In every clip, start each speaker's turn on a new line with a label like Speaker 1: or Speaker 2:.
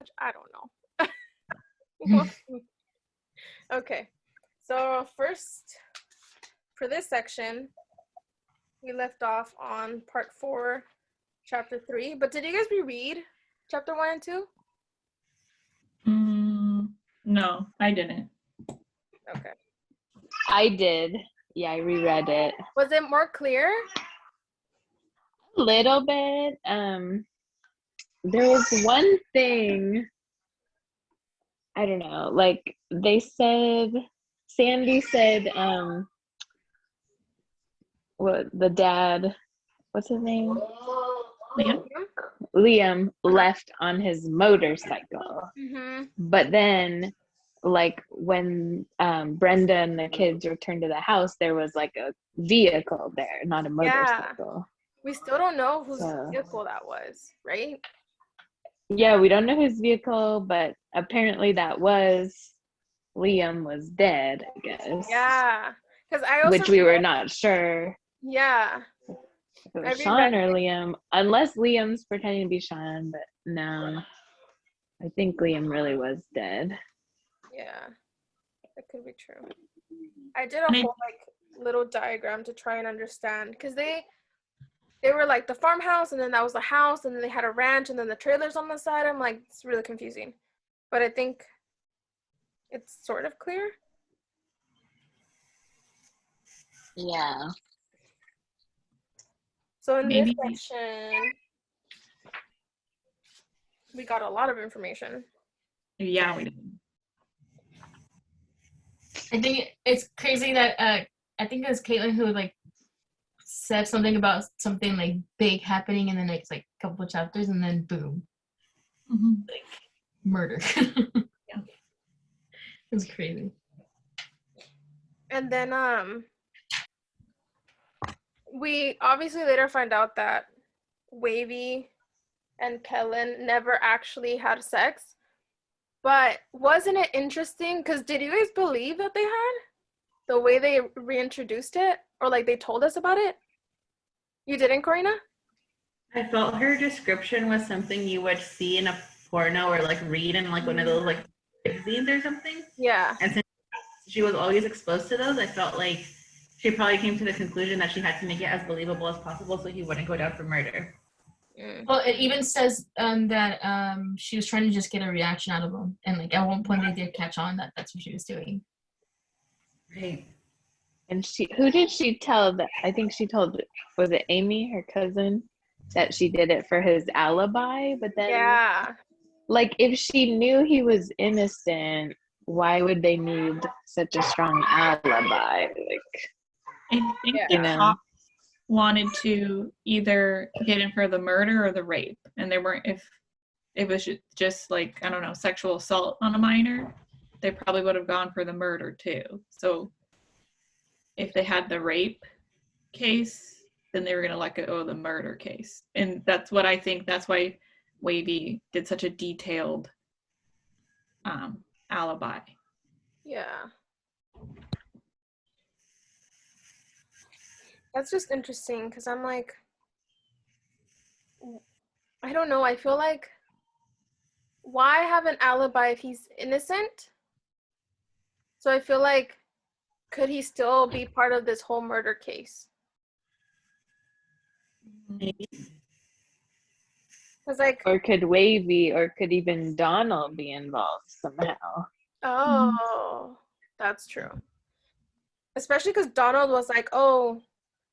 Speaker 1: much. I don't know. Okay, so first for this section, we left off on part 4, chapter 3. But did you guys reread chapter 1 and 2?
Speaker 2: No, I didn't.
Speaker 1: Okay.
Speaker 3: I did. Yeah, I reread it.
Speaker 1: Was it more clear?
Speaker 3: A little bit. There was one thing, I don't know, like they said, Sandy said, what the dad, what's his name? Liam left on his motorcycle. But then, like, when Brenda and the kids returned to the house, there was like a vehicle there, not a motorcycle.
Speaker 1: We still don't know whose vehicle that was, right?
Speaker 3: Yeah, we don't know whose vehicle, but apparently that was Liam was dead, I guess.
Speaker 1: Yeah, because I also
Speaker 3: which we were not sure.
Speaker 1: Yeah.
Speaker 3: If it was Sean or Liam, unless Liam's pretending to be Sean, but no, I think Liam really was dead.
Speaker 1: Yeah, that could be true. I did a whole like little diagram to try and understand, because they were like the farmhouse, and then that was the house, and then they had a ranch, and then the trailers on the side. I'm like, it's really confusing, but I think it's sort of clear.
Speaker 3: Yeah.
Speaker 1: So in this section, we got a lot of information.
Speaker 2: Yeah, we did.
Speaker 4: I think it's crazy that I think it was Caitlin who like said something about something like big happening in the next like couple of chapters, and then boom, like murder. Yeah, it was crazy.
Speaker 1: And then we obviously later find out that Wavy and Kellen never actually had sex. But wasn't it interesting? Because did you guys believe that they had? The way they reintroduced it? Or like they told us about it? You didn't, Corina?
Speaker 5: I felt her description was something you would see in a porno or like read in like one of those like magazines or something.
Speaker 1: Yeah.
Speaker 5: And since she was always exposed to those, I felt like she probably came to the conclusion that she had to make it as believable as possible so he wouldn't go down for murder.
Speaker 4: Well, it even says that she was trying to just get a reaction out of him, and like at one point they did catch on that that's what she was doing.
Speaker 5: Right.
Speaker 3: And who did she tell that? I think she told, was it Amy, her cousin, that she did it for his alibi? But then, like, if she knew he was innocent, why would they need such a strong alibi? Like,
Speaker 2: I think the cops wanted to either get him for the murder or the rape, and they weren't. If it was just like, I don't know, sexual assault on a minor, they probably would have gone for the murder too. So if they had the rape case, then they were going to let go of the murder case. And that's what I think. That's why Wavy did such a detailed alibi.
Speaker 1: Yeah. That's just interesting, because I'm like, I don't know. I feel like, why have an alibi if he's innocent? So I feel like, could he still be part of this whole murder case?
Speaker 5: Maybe.
Speaker 1: Like,
Speaker 3: or could Wavy, or could even Donald be involved somehow?
Speaker 1: Oh, that's true. Especially because Donald was like, oh,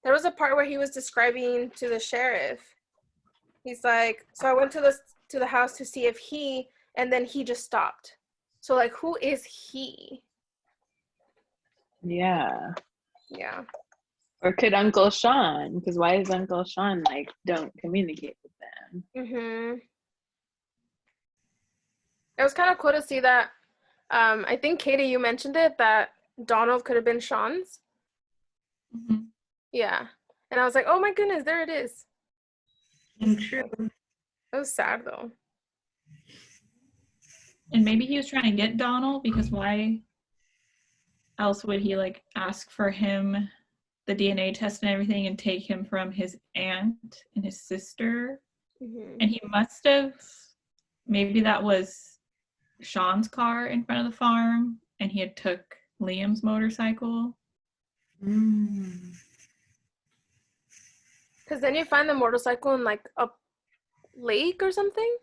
Speaker 1: there was a part where he was describing to the sheriff. He's like, so I went to the house to see if he, and then he just stopped. So like, who is he?
Speaker 3: Yeah.
Speaker 1: Yeah.
Speaker 3: Or could Uncle Sean? Because why is Uncle Sean like, don't communicate with them?
Speaker 1: It was kind of cool to see that. I think Katie, you mentioned it, that Donald could have been Sean's. Yeah, and I was like, oh my goodness, there it is.
Speaker 5: True.
Speaker 1: It was sad though.
Speaker 2: And maybe he was trying to get Donald, because why else would he like ask for him the DNA test and everything and take him from his aunt and his sister? And he must have maybe that was Sean's car in front of the farm, and he had took Liam's motorcycle.
Speaker 1: Because then you find the motorcycle in like a lake or something.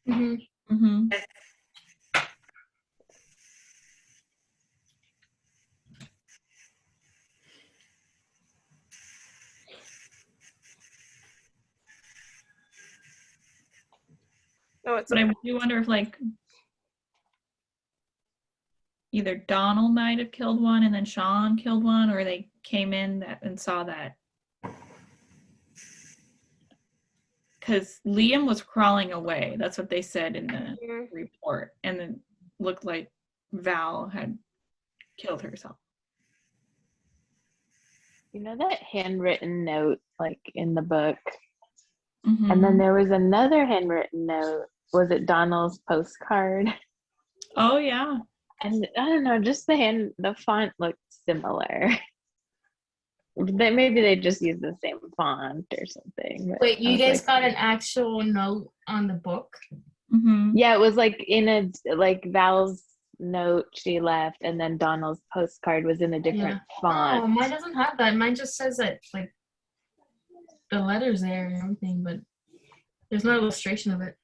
Speaker 4: Mm-hmm.
Speaker 2: Mm-hmm.
Speaker 1: No, it's
Speaker 2: But
Speaker 1: okay.
Speaker 2: I do wonder if like either Donald might have killed one and then Sean killed one, or they came in and saw that. Because Liam was crawling away. That's what they said in the report. And it looked like Val had killed herself.
Speaker 3: You know that handwritten note, like in the book?
Speaker 2: Mm-hmm.
Speaker 3: And then there was another handwritten note. Was it Donald's postcard?
Speaker 2: Oh, yeah.
Speaker 3: And I don't know, just the font looked similar. Maybe they just used the same font or something.
Speaker 4: Wait, you guys got an actual note on the book?
Speaker 2: Mm-hmm.
Speaker 3: Yeah, it was like in a, like Val's note she left, and then Donald's postcard was in a different font.
Speaker 4: Oh, mine doesn't have that. Mine just says that, like, the letters there and everything, but there's no illustration of it.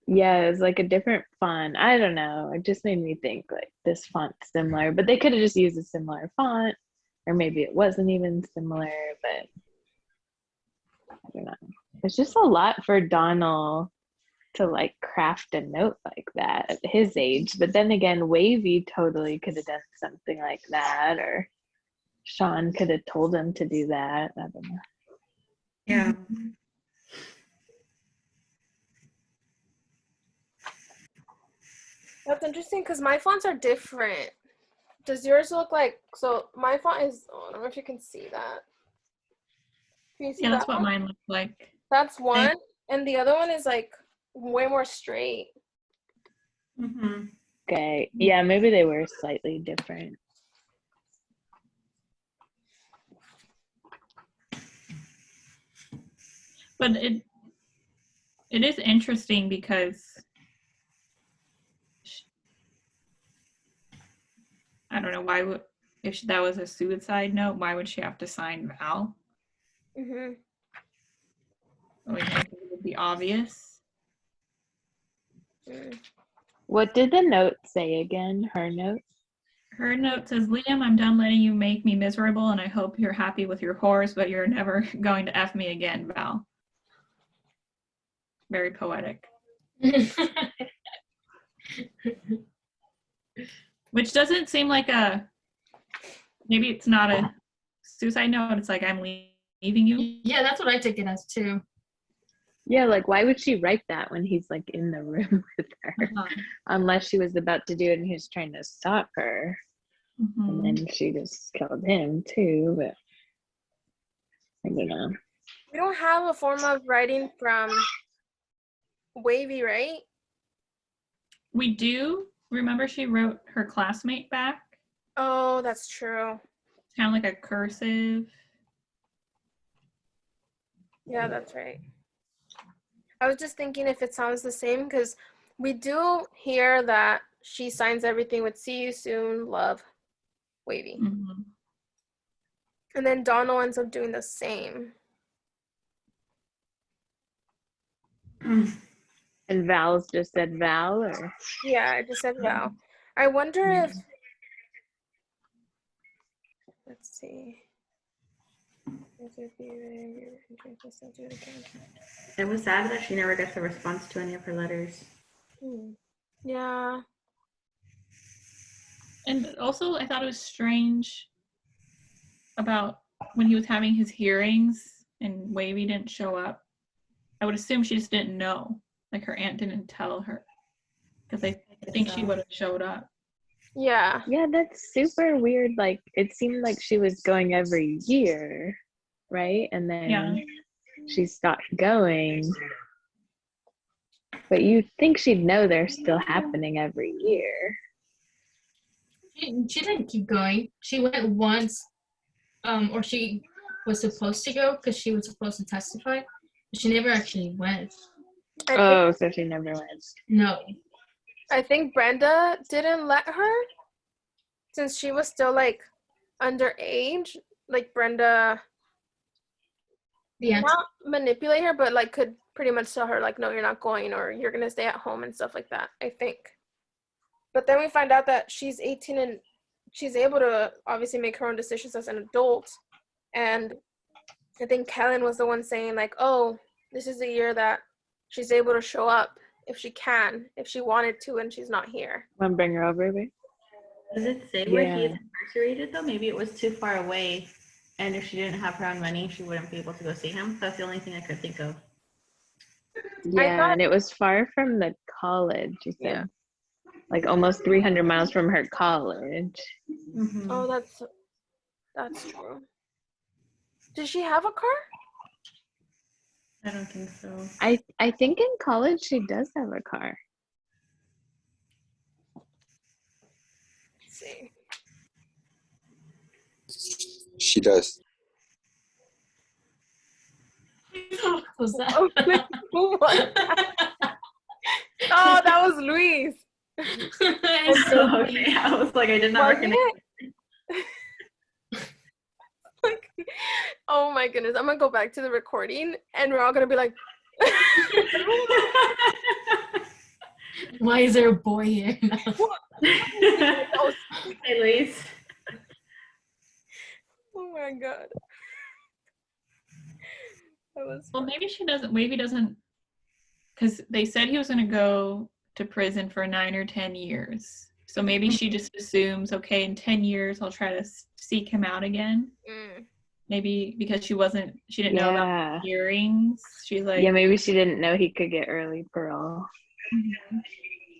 Speaker 3: Yeah, it was like a different font. I don't know. It just made me think like this font's similar, but they could have just used a similar font, or maybe it wasn't even similar, but I don't know. It's just a lot for Donald to like craft a note like that at his age. But then again, Wavy totally could have done something like that, or Sean could have told him to do that. I don't know.
Speaker 5: Yeah.
Speaker 1: That's interesting because my fonts are different. Does yours look like, so my font is, I don't know if you can see that. Can you see
Speaker 2: Yeah, that's
Speaker 1: that
Speaker 2: what
Speaker 1: one?
Speaker 2: mine looked like.
Speaker 1: That's one, and the other one is like way more straight.
Speaker 5: Mm-hmm.
Speaker 3: Okay, yeah, maybe they were slightly different.
Speaker 2: But it is interesting because I don't know why would, if that was a suicide note, why would she have to sign Val?
Speaker 1: Mm-hmm.
Speaker 2: I mean, it would be obvious.
Speaker 3: What did the note say again? Her note?
Speaker 2: Her note says, Liam, I'm done letting you make me miserable, and I hope you're happy with your horse, but you're never going to F me again, Val. Very poetic. Which doesn't seem like maybe it's not a suicide note, it's like, I'm leaving you.
Speaker 4: Yeah, that's what I took it as too.
Speaker 3: Yeah, like why would she write that when he's like in the room with her? Unless she was about to do it and he was trying to stop her.
Speaker 2: Mm-hmm.
Speaker 3: And then she just killed him too, but I don't know.
Speaker 1: We don't have a form of writing from Wavy, right?
Speaker 2: We do. Remember she wrote her classmate back?
Speaker 1: Oh, that's true.
Speaker 2: It's kind of like a cursive.
Speaker 1: Yeah, that's right. I was just thinking if it sounds the same because we do hear that she signs everything with "see you soon, love, Wavy."
Speaker 2: Mm-hmm.
Speaker 1: And then Donald ends up doing the same.
Speaker 3: And Val's just said Val, or?
Speaker 1: Yeah, I just said Val. I wonder if, let's see.
Speaker 5: It was sad that she never gets a response to any of her letters.
Speaker 1: Yeah.
Speaker 2: And also, I thought it was strange about when he was having his hearings and Wavy didn't show up. I would assume she just didn't know. Like her aunt didn't tell her. Because I think she would have showed up.
Speaker 1: Yeah.
Speaker 3: Yeah, that's super weird. Like, it seemed like she was going every year, right? And then she stopped going. But you'd think she'd know they're still happening every year.
Speaker 4: She didn't keep going. She went once, or she was supposed to go because she was supposed to testify. But she never actually went.
Speaker 3: So she never went.
Speaker 4: No.
Speaker 1: I think Brenda didn't let her since she was still like underage. Like Brenda, not manipulate her, but like could pretty much tell her like, no, you're not going, or you're gonna stay at home and stuff like that. I think. But then we find out that she's 18 and she's able to obviously make her own decisions as an adult. And I think Kellen was the one saying like, oh, this is the year that she's able to show up if she can, if she wanted to, and she's not here.
Speaker 3: Want to bring her over, baby?
Speaker 5: Does it say where he is incarcerated though? Maybe it was too far away, and if she didn't have her own money, she wouldn't be able to go see him. That's the only thing I could think of.
Speaker 3: Yeah, and it was far from the college, you said. Yeah. Like almost 300 miles from her college.
Speaker 1: Mm-hmm. Oh, that's true. Does she have a car?
Speaker 5: I don't think so.
Speaker 3: I think in college she does have a car.
Speaker 1: Let's see.
Speaker 6: She does.
Speaker 4: What was that?
Speaker 1: Who was that? Oh, that was Luis.
Speaker 5: Okay. I was like, I did not recognize it.
Speaker 1: Like, oh my goodness, I'm gonna go back to the recording and we're all gonna be like,
Speaker 4: why is there a boy here now?
Speaker 5: Hey, Luis.
Speaker 1: Oh my god.
Speaker 2: Well, maybe she doesn't. Wavy doesn't, because they said he was going to go to prison for 9 or 10 years. So maybe she just assumes, okay, in 10 years I'll try to seek him out again. Maybe because she didn't know about hearings. She's like,
Speaker 3: yeah, maybe she didn't know he could get early parole.
Speaker 2: Mm-hmm.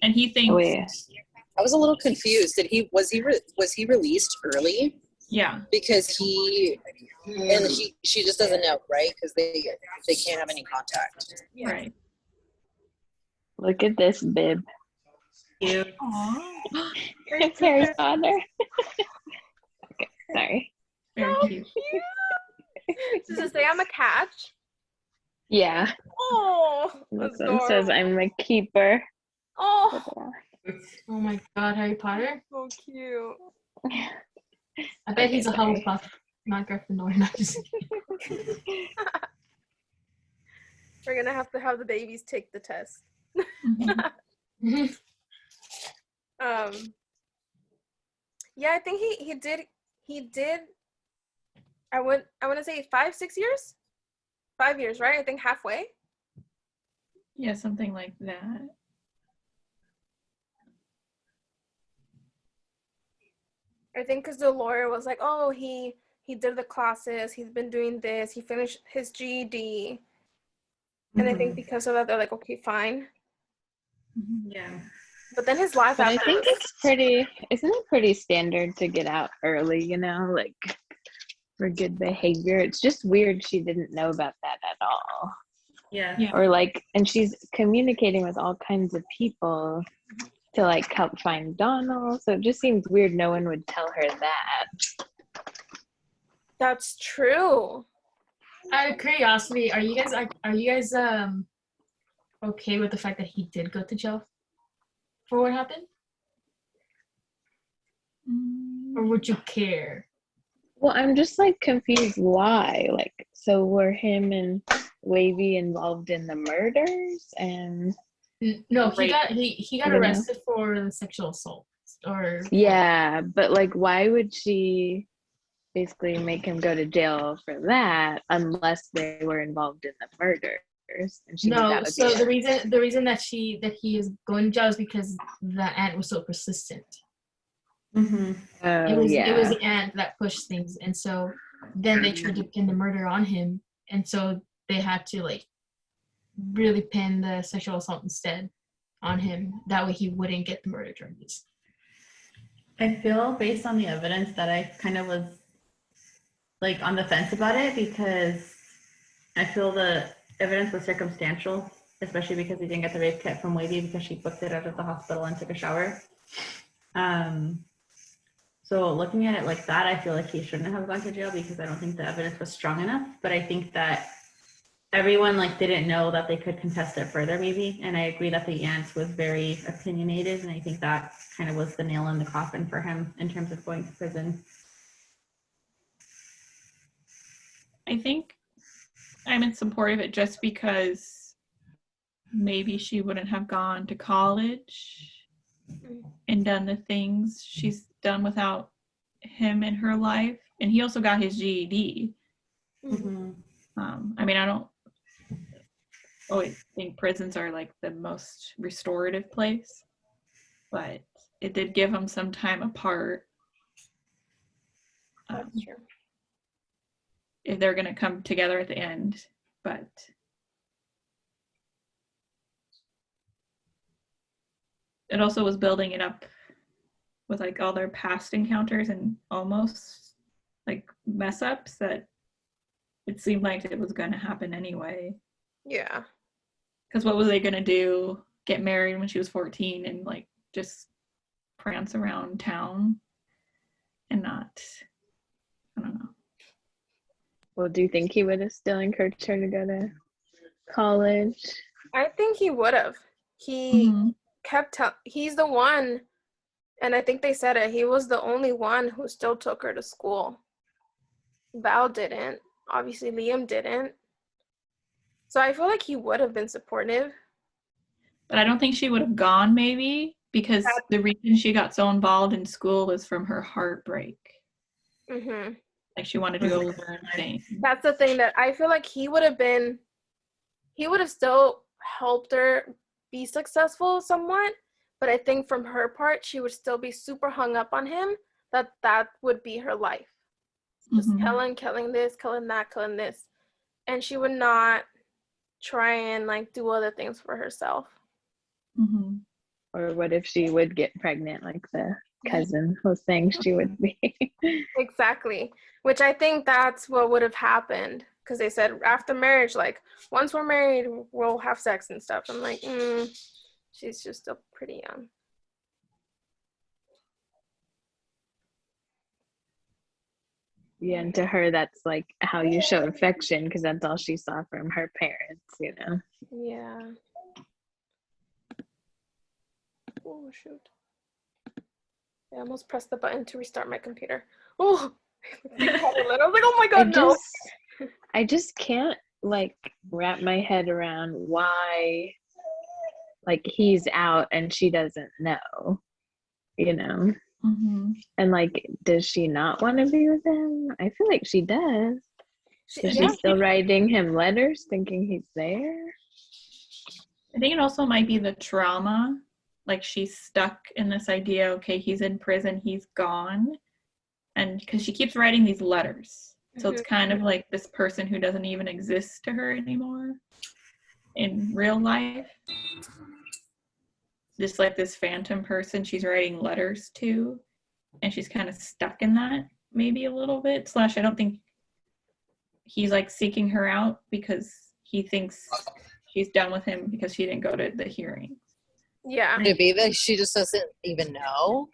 Speaker 2: And he thinks.
Speaker 7: I was a little confused. Was he released early?
Speaker 2: Yeah,
Speaker 7: because she just doesn't know, right? Because they can't have any contact.
Speaker 2: Yeah. Right.
Speaker 3: Look at this bib.
Speaker 5: Cute.
Speaker 3: It's Harry's father. Okay, sorry.
Speaker 2: Very cute.
Speaker 1: Does it say I'm a catch?
Speaker 3: Yeah.
Speaker 1: Oh,
Speaker 3: this one says I'm the keeper.
Speaker 1: Oh.
Speaker 4: Oh my god, Harry Potter.
Speaker 1: So cute.
Speaker 4: I bet he's a Hufflepuff, not Gryffindor. Not just.
Speaker 1: We're gonna have to have the babies take the test. Yeah, I think he did. I want to say 5-6 years. 5 years, right? I think halfway.
Speaker 2: Yeah, something like that.
Speaker 1: I think because the lawyer was like, oh, he did the classes, he's been doing this, he finished his GED. And I think because of that, they're like, okay, fine.
Speaker 5: Yeah.
Speaker 1: But then his life
Speaker 3: But I think isn't it pretty standard to get out early, like for good behavior? It's just weird she didn't know about that at all.
Speaker 5: Yeah.
Speaker 3: Or and she's communicating with all kinds of people to help find Donald. So it just seems weird no one would tell her that.
Speaker 1: That's true.
Speaker 4: Out of curiosity, are you guys okay with the fact that he did go to jail for what happened? Or would you care?
Speaker 3: Well, I'm just confused why. So were him and Wavy involved in the murders? And
Speaker 4: no, he got arrested for sexual assault. Or
Speaker 3: yeah, but why would she basically make him go to jail for that unless they were involved in the murders? And she
Speaker 4: so the reason that he is going to jail is because the aunt was so persistent.
Speaker 5: Mm-hmm.
Speaker 4: It was the aunt that pushed things, and so then they tried to pin the murder on him, and so they had to really pin the sexual assault instead on him. That way he wouldn't get the murder charges.
Speaker 5: I feel based on the evidence that I kind of was on the fence about it, because I feel the evidence was circumstantial, especially because he didn't get the rape kit from Wavy because she booked it out of the hospital and took a shower. So looking at it like that, I feel like he shouldn't have gone to jail because I don't think the evidence was strong enough. But I think that everyone like didn't know that they could contest it further maybe. And I agree that the aunt was very opinionated, and I think that kind of was the nail in the coffin for him in terms of going to prison.
Speaker 2: I think I'm in support of it just because maybe she wouldn't have gone to college and done the things she's done without him in her life. And he also got his GED.
Speaker 5: Mm-hmm.
Speaker 2: I mean, I don't always think prisons are like the most restorative place, but it did give him some time apart.
Speaker 1: That's true.
Speaker 2: If they're going to come together at the end, but it also was building it up with like all their past encounters and almost like mess ups that it seemed like it was going to happen anyway.
Speaker 1: Yeah.
Speaker 2: Because what was they going to do? Get married when she was 14 and like just prance around town and not, I don't know.
Speaker 3: Well, do you think he would have still encouraged her to go to college?
Speaker 1: I think he would have. He kept he's the one, and I think they said it, he was the only one who still took her to school. Val didn't. Obviously, Liam didn't. So I feel like he would have been supportive.
Speaker 2: But I don't think she would have gone, maybe, because the reason she got so involved in school was from her heartbreak.
Speaker 1: Mm-hmm.
Speaker 2: Like she wanted to go learn things.
Speaker 1: That's the thing that I feel like he would have still helped her be successful somewhat. But I think from her part, she would still be super hung up on him, that would be her life. Just killing this, killing that, killing this. And she would not try and like do other things for herself.
Speaker 2: Mm-hmm.
Speaker 3: Or what if she would get pregnant like the cousin was saying she would be?
Speaker 1: Exactly. Which I think that's what would have happened. Because they said after marriage, like, once we're married, we'll have sex and stuff. I'm like, she's just still pretty young.
Speaker 3: Yeah, and to her, that's like how you show affection, because that's all she saw from her parents, you know?
Speaker 1: Yeah. Oh, shoot. I almost pressed the button to restart my computer. Oh, I was like, oh my God, no.
Speaker 3: I just can't like wrap my head around why like he's out and she doesn't know, you know? And like, does she not want to be with him? I feel like she does. Is she still writing him letters thinking he's there?
Speaker 2: I think it also might be the trauma. Like she's stuck in this idea, okay, he's in prison, he's gone. And because she keeps writing these letters. So it's kind of like this person who doesn't even exist to her anymore in real life. Just like this phantom person she's writing letters to. And she's kind of stuck in that maybe a little bit. / I don't think he's like seeking her out because he thinks she's done with him because she didn't go to the hearing.
Speaker 1: Yeah.
Speaker 7: Could it be that she just doesn't even know?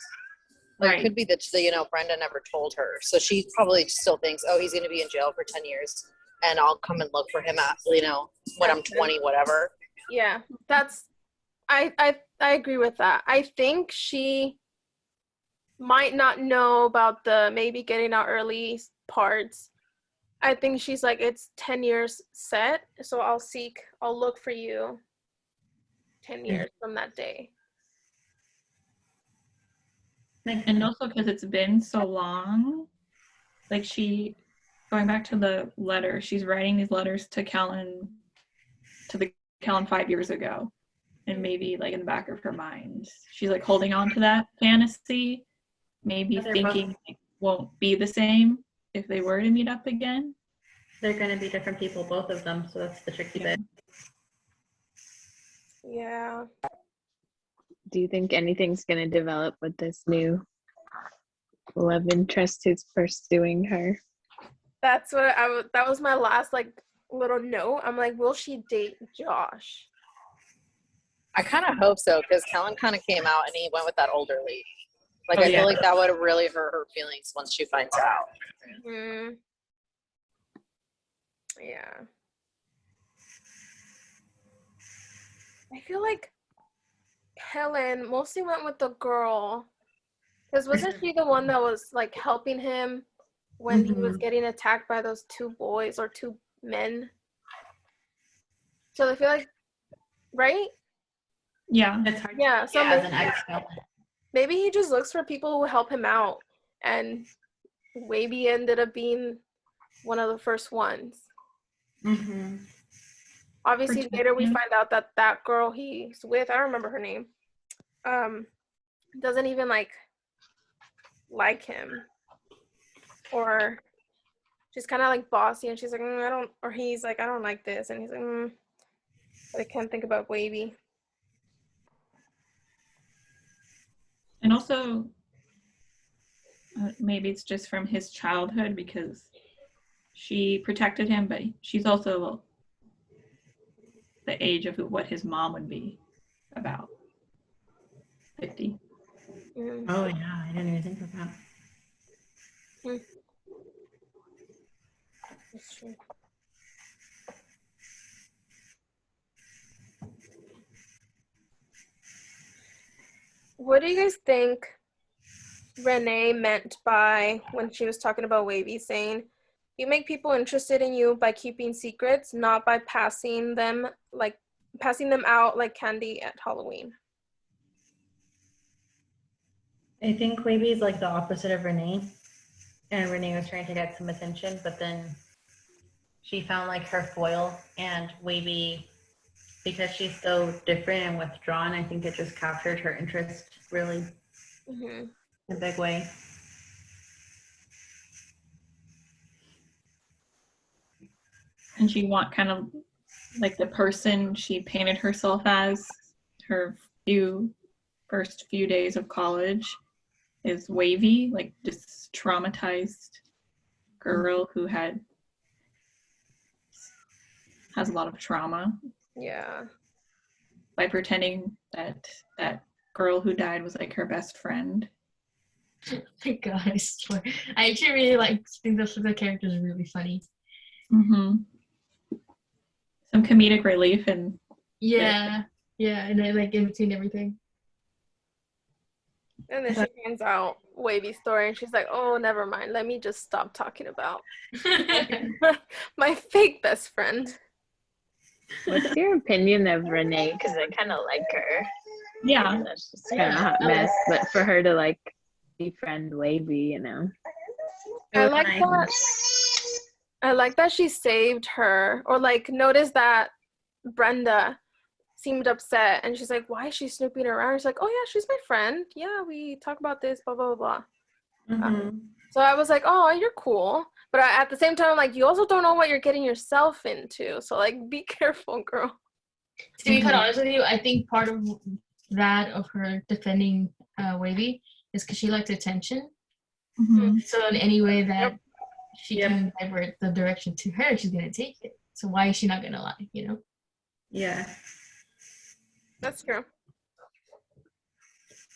Speaker 7: Like, it could be that, Brenda never told her. So she probably still thinks, oh, he's going to be in jail for 10 years and I'll come and look for him at, when I'm 20, whatever.
Speaker 1: Yeah, I agree with that. I think she might not know about the maybe getting out early parts. I think she's like, it's 10 years set, so I'll look for you 10 years from that day.
Speaker 2: And also because it's been so long, like going back to the letter, she's writing these letters to Kellen 5 years ago. And maybe like in the back of her mind, she's like holding on to that fantasy, maybe thinking it won't be the same if they were to meet up again.
Speaker 5: They're going to be different people, both of them, so that's the tricky bit.
Speaker 1: Yeah.
Speaker 3: Do you think anything's going to develop with this new love interest who's pursuing her?
Speaker 1: That's what that was my last like little note. I'm like, will she date Josh?
Speaker 7: I kind of hope so, because Kellen kind of came out and he went with that older lady. Like, I feel like that would have really hurt her feelings once she finds out.
Speaker 1: Yeah. I feel like Helen mostly went with the girl. Because wasn't she the one that was like helping him when he was getting attacked by those 2 boys or 2 men? So I feel like, right?
Speaker 2: Yeah.
Speaker 5: It's hard.
Speaker 1: Yeah. So
Speaker 5: as an ex-felon.
Speaker 1: maybe he just looks for people who help him out, and Wavy ended up being one of the first ones. Obviously, later we find out that that girl he's with, I don't remember her name, doesn't even like him, or she's kind of like bossy, and she's like, I don't, or he's like, I don't like this, and he's like, but I can't think about Wavy.
Speaker 2: And also, maybe it's just from his childhood because she protected him, but she's also the age of what his mom would be, about 50.
Speaker 5: Oh yeah, I didn't even think of that.
Speaker 1: That's true. What do you guys think Renee meant by when she was talking about Wavy, saying, you make people interested in you by keeping secrets, not by passing them out like candy at Halloween?
Speaker 5: I think Wavy is like the opposite of Renee, and Renee was trying to get some attention, but then she found like her foil, and Wavy, because she's so different and withdrawn, I think it just captured her interest really in a big way.
Speaker 2: And she want kind of like the person she painted herself as her first few days of college is Wavy, like this traumatized girl who has a lot of trauma.
Speaker 1: Yeah.
Speaker 2: By pretending that that girl who died was like her best friend.
Speaker 4: Oh my God, I swear. I actually really think the character is really funny.
Speaker 2: Some comedic relief and
Speaker 4: yeah, and then in between everything.
Speaker 1: And then she finds out Wavy's story, and she's like, oh, never mind. Let me just stop talking about my fake best friend.
Speaker 3: What's your opinion of Renee? Because I kind of like her.
Speaker 2: Yeah.
Speaker 3: That's just kind of a hot mess. But for her to befriend Wavy,
Speaker 1: I like that she saved her, or noticed that Brenda seemed upset, and she's like, why is she snooping around? She's like, oh yeah, she's my friend. Yeah, we talk about this, blah, blah, blah. So I was like, oh, you're cool. But at the same time, you also don't know what you're getting yourself into. So be careful, girl.
Speaker 4: To be quite honest with you, I think part of that of her defending Wavy is because she likes attention. So in any way that she can divert the direction to her, she's gonna take it. So why is she not gonna lie?
Speaker 5: Yeah.
Speaker 1: That's true.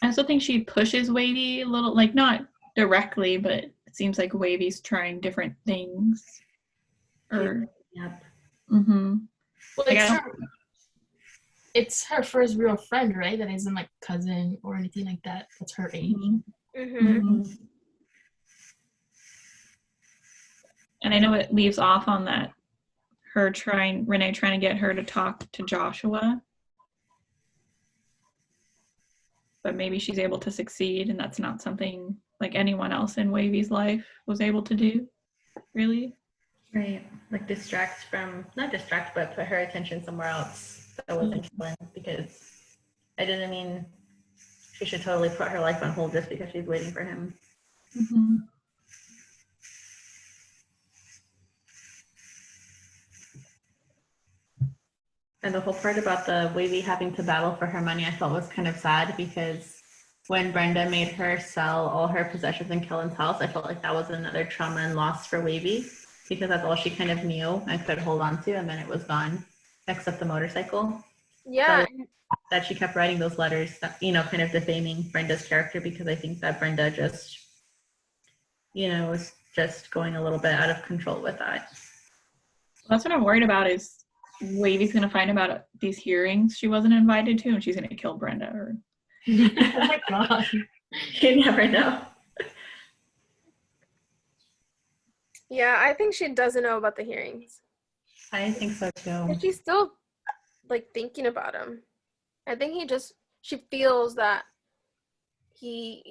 Speaker 2: I also think she pushes Wavy a little, not directly, but it seems like Wavy's trying different things. Or
Speaker 4: Well, it's her first real friend, right? That isn't cousin or anything like that. That's her age.
Speaker 2: And I know it leaves off on that Renee trying to get her to talk to Joshua. But maybe she's able to succeed, and that's not something anyone else in Wavy's life was able to do, really.
Speaker 5: Right. Not distract, but put her attention somewhere else that wasn't Kellen, because I didn't mean she should totally put her life on hold just because she's waiting for him. And the whole part about the Wavy having to battle for her money, I felt was kind of sad, because when Brenda made her sell all her possessions in Kellen's house, I felt like that was another trauma and loss for Wavy, because that's all she kind of knew and could hold on to, and then it was gone, except the motorcycle.
Speaker 1: Yeah.
Speaker 5: So that she kept writing those letters, kind of defaming Brenda's character, because I think that Brenda just, was just going a little bit out of control with that.
Speaker 2: That's what I'm worried about, is Wavy's gonna find about these hearings she wasn't invited to, and she's gonna kill Brenda. Or
Speaker 4: Oh my god.
Speaker 5: You never know.
Speaker 1: Yeah, I think she doesn't know about the hearings.
Speaker 5: I think so too.
Speaker 1: And she's still like thinking about him. I think she feels that he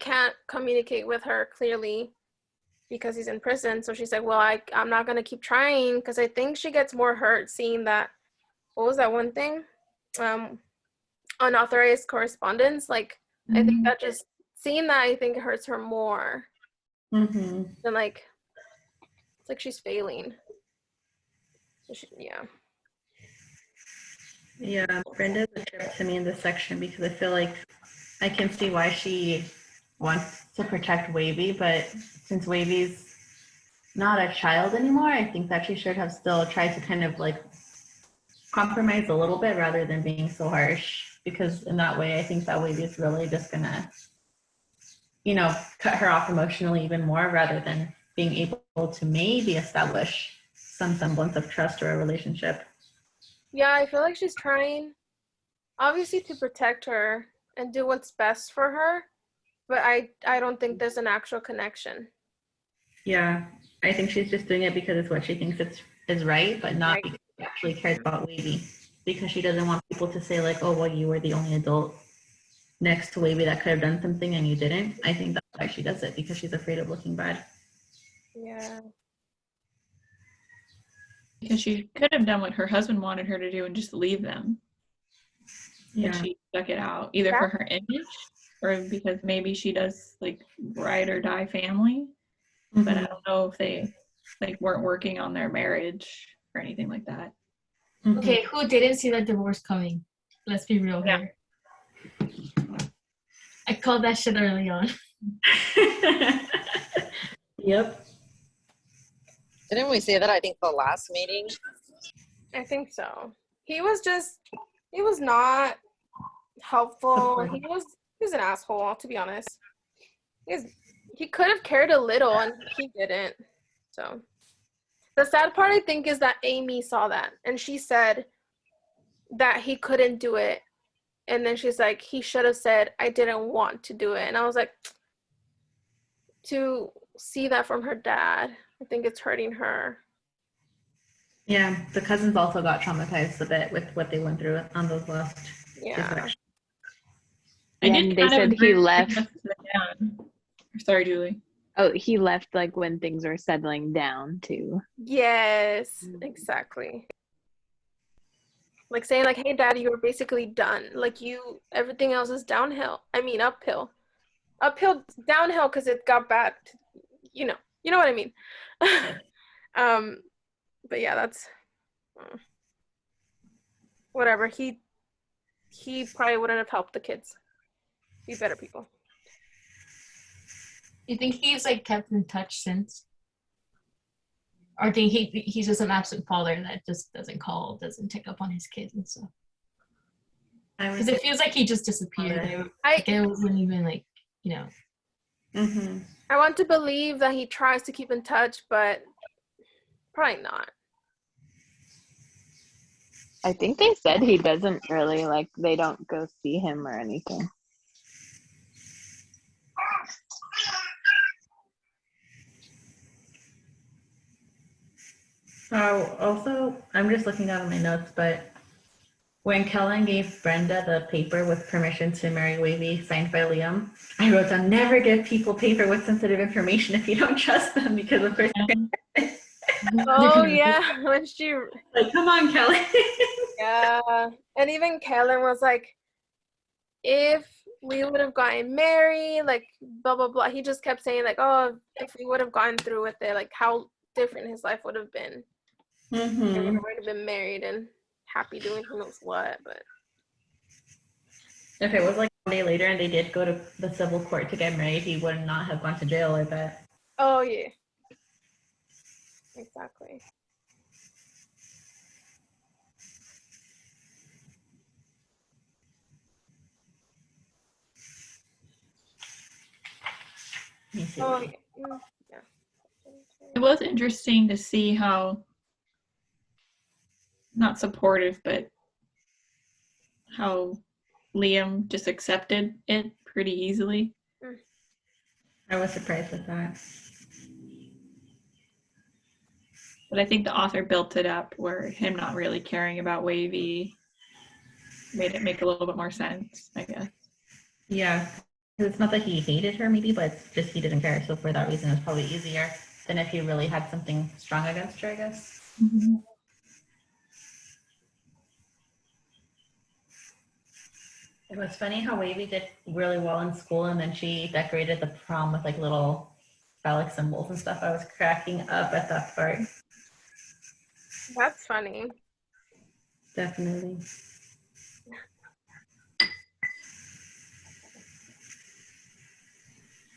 Speaker 1: can't communicate with her clearly because he's in prison. So she's like, well, I'm not gonna keep trying, because I think she gets more hurt seeing that, what was that one thing? Unauthorized correspondence. Like, I think that just seeing that, I think it hurts her more
Speaker 5: Mm-hmm.
Speaker 1: than like, it's like she's failing. So yeah.
Speaker 5: Yeah, Brenda's a trip to me in this section because I feel like I can see why she wants to protect Wavy, but since Wavy's not a child anymore, I think that she should have still tried to kind of like compromise a little bit rather than being so harsh, because in that way I think that Wavy's really just gonna, you know, cut her off emotionally even more rather than being able to maybe establish some semblance of trust or a relationship.
Speaker 1: Yeah, I feel like she's trying, obviously, to protect her and do what's best for her, but I don't think there's an actual connection.
Speaker 5: Yeah, I think she's just doing it because it's what she thinks is right, but not
Speaker 1: Right.
Speaker 5: because she actually cares about Wavy. Because she doesn't want people to say like, oh, well, you were the only adult next to Wavy that could have done something and you didn't. I think that's why she does it, because she's afraid of looking bad.
Speaker 1: Yeah.
Speaker 2: because she could have done what her husband wanted her to do and just leave them.
Speaker 5: Yeah.
Speaker 2: But she stuck it out, either for her image or because maybe she does like ride or die family.
Speaker 5: Mm-hmm.
Speaker 2: But I don't know if they like weren't working on their marriage or anything like that.
Speaker 5: Mm-hmm.
Speaker 4: Okay, who didn't see that divorce coming? Let's be real here. I called that shit early on.
Speaker 5: Yep.
Speaker 7: Didn't we say that, I think, the last meeting?
Speaker 1: I think so. He was not helpful. He was an asshole, to be honest. He could have cared a little and he didn't. So the sad part, I think, is that Amy saw that and she said that he couldn't do it. And then she's like, he should have said, I didn't want to do it. And I was like, to see that from her dad, I think it's hurting her.
Speaker 5: Yeah, the cousins also got traumatized a bit with what they went through on those last two
Speaker 1: Yeah.
Speaker 5: sections.
Speaker 2: I did
Speaker 3: they
Speaker 2: kind of
Speaker 3: said
Speaker 2: agree
Speaker 3: he
Speaker 2: with
Speaker 3: left.
Speaker 2: Dan. Sorry, Julie.
Speaker 3: Oh, he left like when things were settling down too.
Speaker 1: Yes, exactly. Like saying like, hey dad, you were basically done. Like everything else is downhill. I mean uphill. Downhill because it got bad. You know what I mean. But yeah, that's whatever. He probably wouldn't have helped the kids be better people.
Speaker 4: You think he's like kept in touch since? Or think he's just an absent father that just doesn't call, doesn't check up on his kids and stuff? Because it feels like he just disappeared. It wasn't even like, you know.
Speaker 5: Mm-hmm.
Speaker 1: I want to believe that he tries to keep in touch, but probably not.
Speaker 3: I think they said he doesn't really, like, they don't go see him or anything.
Speaker 5: Oh, also, I'm just looking down at my notes, but when Kellen gave Brenda the paper with permission to marry Wavy, signed by Liam, I wrote down, never give people paper with sensitive information if you don't trust them, because of course.
Speaker 1: Oh yeah, when she
Speaker 5: like, come on, Kellen.
Speaker 1: Yeah, and even Kellen was like, if we would have gotten married, like blah blah blah. He just kept saying like, oh, if we would have gone through with it, like how different his life would have been.
Speaker 5: Mm-hmm.
Speaker 1: He would have been married and happy doing who knows what. But
Speaker 5: if it was like one day later and they did go to the civil court to get married, he would not have gone to jail, I bet.
Speaker 1: Oh yeah, exactly. Oh yeah.
Speaker 2: It was interesting to see how not supportive, but how Liam just accepted it pretty easily.
Speaker 5: I was surprised with that.
Speaker 2: But I think the author built it up where him not really caring about Wavy made it make a little bit more sense, I guess.
Speaker 5: Yeah. It's not that he hated her, maybe, but it's just he didn't care. So for that reason, it's probably easier than if he really had something strong against her, I guess.
Speaker 2: Mm-hmm.
Speaker 5: It was funny how Wavy did really well in school, and then she decorated the prom with like little phallic symbols and stuff. I was cracking up at that part.
Speaker 1: That's funny.
Speaker 5: Definitely.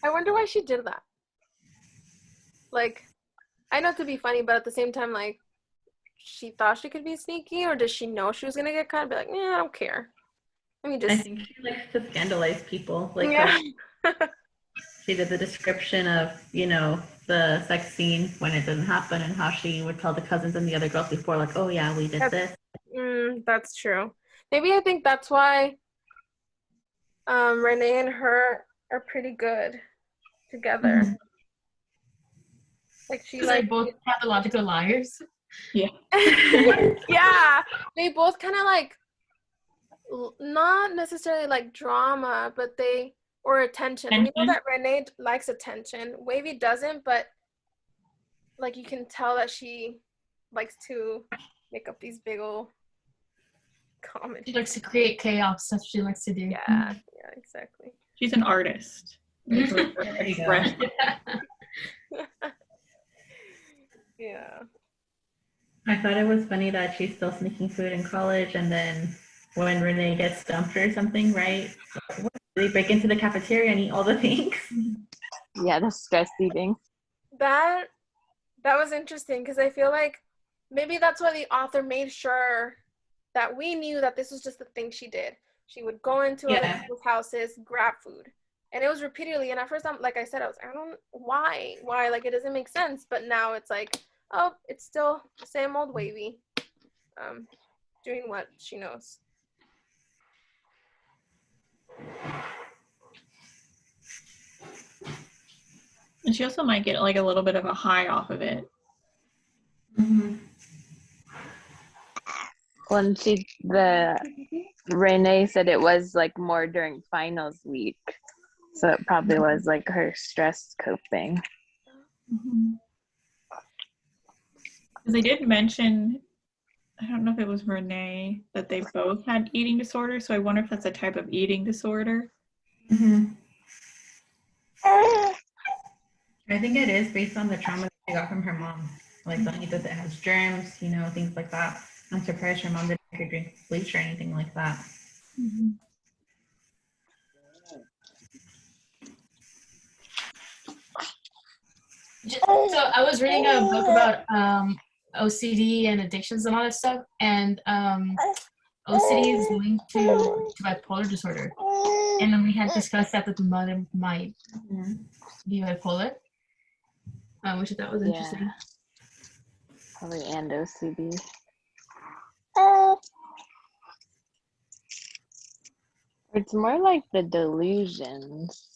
Speaker 1: I wonder why she did that. Like, I know to be funny, but at the same time, like, she thought she could be sneaky, or does she know she was gonna get caught? Be like, I don't care. Let me just.
Speaker 5: I think she likes to scandalize people. Like,
Speaker 1: yeah.
Speaker 5: She did the description of, you know, the sex scene when it didn't happen, and how she would tell the cousins and the other girls before, like, oh yeah, we did this.
Speaker 1: That's true. Maybe I think that's why Renee and her are pretty good together.
Speaker 5: Mm-hmm.
Speaker 1: Like she
Speaker 4: like both pathological liars.
Speaker 2: Yeah.
Speaker 1: Yeah, they both kind of like not necessarily like drama, but they or attention. We know that Renee likes attention. Wavy doesn't, but like you can tell that she likes to make up these big old comments.
Speaker 4: She likes to create chaos. That's what she likes to do.
Speaker 1: Yeah, exactly.
Speaker 2: She's an artist.
Speaker 5: There you go.
Speaker 1: Yeah.
Speaker 5: I thought it was funny that she's still sneaking food in college, and then when Renee gets dumped or something, right? They break into the cafeteria and eat all the things.
Speaker 3: Yeah, the stress eating.
Speaker 1: That was interesting because I feel like maybe that's why the author made sure that we knew that this was just the thing she did. She would go into other people's houses, grab food. And it was repeatedly. And at first, like I said, I was like, I don't, why? Like, it doesn't make sense. But now it's like, oh, it's still the same old Wavy, doing what she knows.
Speaker 2: And she also might get like a little bit of a high off of it.
Speaker 5: Mm-hmm.
Speaker 3: When Renee said it was like more during finals week. So it probably was like her stress coping.
Speaker 2: Because they did mention, I don't know if it was Renee, that they both had eating disorders. So I wonder if that's a type of eating disorder.
Speaker 5: Mm-hmm. I think it is based on the trauma that she got from her mom. Like the that it has germs, you know, things like that. I'm surprised her mom didn't make her drink bleach or anything like that.
Speaker 2: Mm-hmm.
Speaker 4: So I was reading a book about OCD and addictions and all that stuff, and OCD is linked to bipolar disorder, and then we had discussed that the mother might be bipolar, which I thought was interesting.
Speaker 3: Probably and OCD. It's more like the delusions.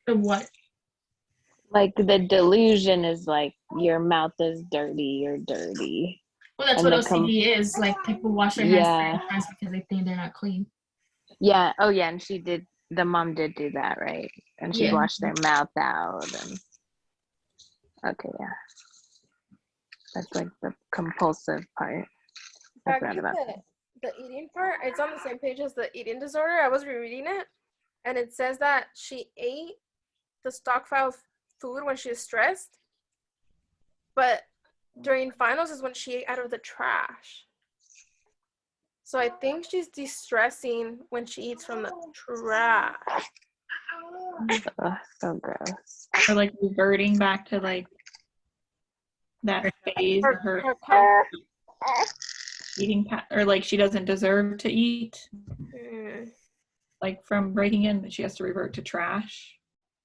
Speaker 4: The what?
Speaker 3: Like the delusion is like your mouth is dirty, you're dirty.
Speaker 4: Well, that's
Speaker 3: and
Speaker 4: what OCD is. Like people wash their hands 3 times because they think they're not clean.
Speaker 3: Yeah. Oh yeah, and the mom did do that, right? And she washed their mouth out and okay, yeah. That's like the compulsive part. I forgot about that.
Speaker 1: The eating part, it's on the same page as the eating disorder. I was rereading it, and it says that she ate the stockpile of food when she was stressed, but during finals is when she ate out of the trash. So I think she's de-stressing when she eats from the trash.
Speaker 3: So gross.
Speaker 2: Or like reverting back to like that phase of her eating or like she doesn't deserve to eat. Like from breaking in that she has to revert to trash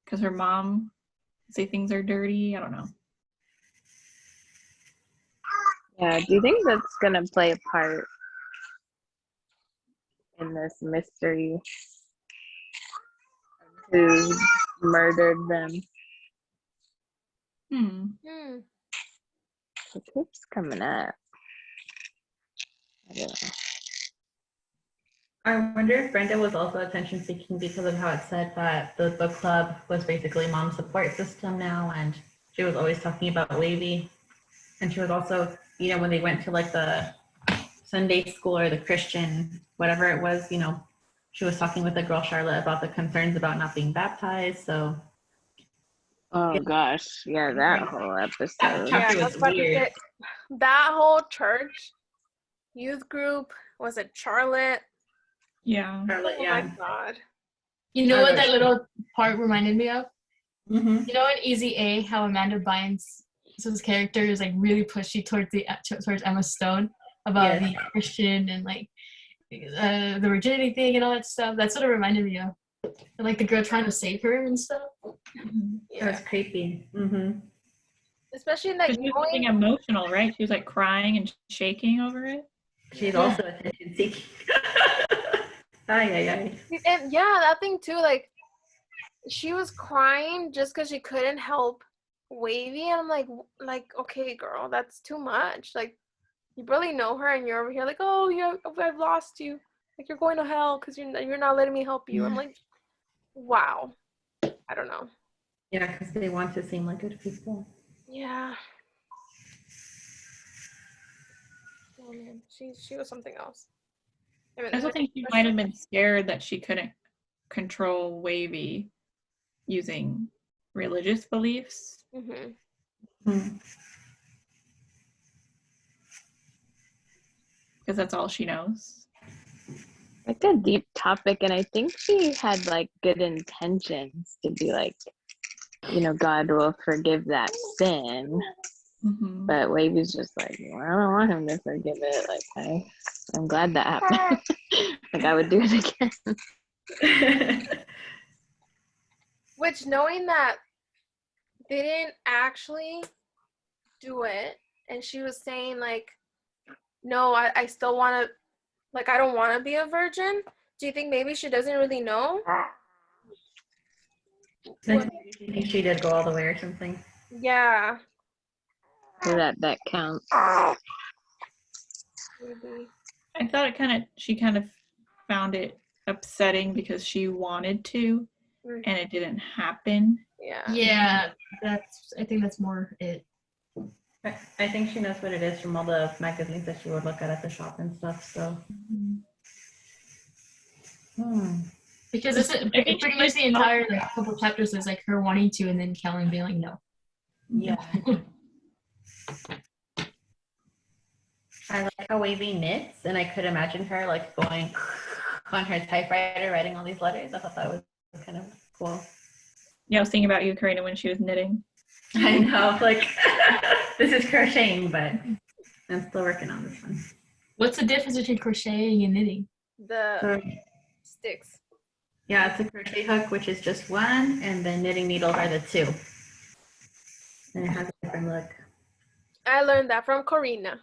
Speaker 2: because her mom say things are dirty. I don't know.
Speaker 3: Yeah, do you think that's gonna play a part in this mystery of who murdered them? It keeps coming up. I don't know.
Speaker 5: I wonder if Brenda was also attention seeking because of how it said that the book club was basically mom's support system now, and she was always talking about Wavy. And she was also, you know, when they went to like the Sunday school or the Christian, whatever it was, you know, she was talking with the girl Charlotte about the concerns about not being baptized. So,
Speaker 3: Oh gosh, yeah, that whole episode.
Speaker 1: Yeah,
Speaker 5: was weird.
Speaker 1: That whole church youth group, was it Charlotte?
Speaker 2: Yeah.
Speaker 5: Charlotte,
Speaker 1: Oh my god.
Speaker 4: You know what that little part reminded me of?
Speaker 5: Mm-hmm.
Speaker 4: You know in Easy A, how Amanda Bynes' character is like really pushy towards Emma Stone about the Christian and like the virginity thing and all that stuff. That's what it reminded me of. And like the girl trying to save her and stuff.
Speaker 5: Yeah. That was creepy. Mm-hmm.
Speaker 1: Especially like
Speaker 2: she was getting emotional, right? She was like crying and shaking over it.
Speaker 5: She's also attention seeking.
Speaker 1: And yeah, that thing too, like she was crying just because she couldn't help Wavy, and I'm like, okay, girl, that's too much. Like, you barely know her, and you're over here like, oh, I've lost you. Like, you're going to hell because you're not letting me help you. I'm like, wow. I don't know.
Speaker 5: Yeah, because they want to seem like good people.
Speaker 1: Yeah. Oh man, she was something else.
Speaker 2: I also think she might have been scared that she couldn't control Wavy using religious beliefs. Because that's all she knows.
Speaker 3: Like a deep topic, and I think she had like good intentions to be like, you know, God will forgive that sin. But Wavy's just like, well, I don't want him to forgive it. Like, I'm glad that happened. Like, I would do it again.
Speaker 1: Which, knowing that they didn't actually do it, and she was saying like, no, I still want to, like, I don't want to be a virgin. Do you think maybe she doesn't really know?
Speaker 5: I think she did go all the way or something.
Speaker 1: Yeah.
Speaker 3: So that counts.
Speaker 1: Maybe.
Speaker 2: I thought she kind of found it upsetting because she wanted to, and it didn't happen.
Speaker 1: Yeah.
Speaker 4: I think that's more it.
Speaker 5: I think she knows what it is from all the magazines that she would look at the shop and stuff. So,
Speaker 4: because it's pretty much the entire couple chapters is like her wanting to, and then Kellen being like, no.
Speaker 5: Yeah. I like how Wavy knits, and I could imagine her like going on her typewriter writing all these letters. I thought that was kind of cool.
Speaker 2: Yeah, I was thinking about you, Karina, when she was knitting.
Speaker 5: I know, like this is crocheting, but I'm still working on this one.
Speaker 4: What's the difference between crocheting and knitting?
Speaker 1: The sticks.
Speaker 5: Yeah, it's a crochet hook, which is just one, and the knitting needles are the two. And it has a different look.
Speaker 1: I learned that from Corina.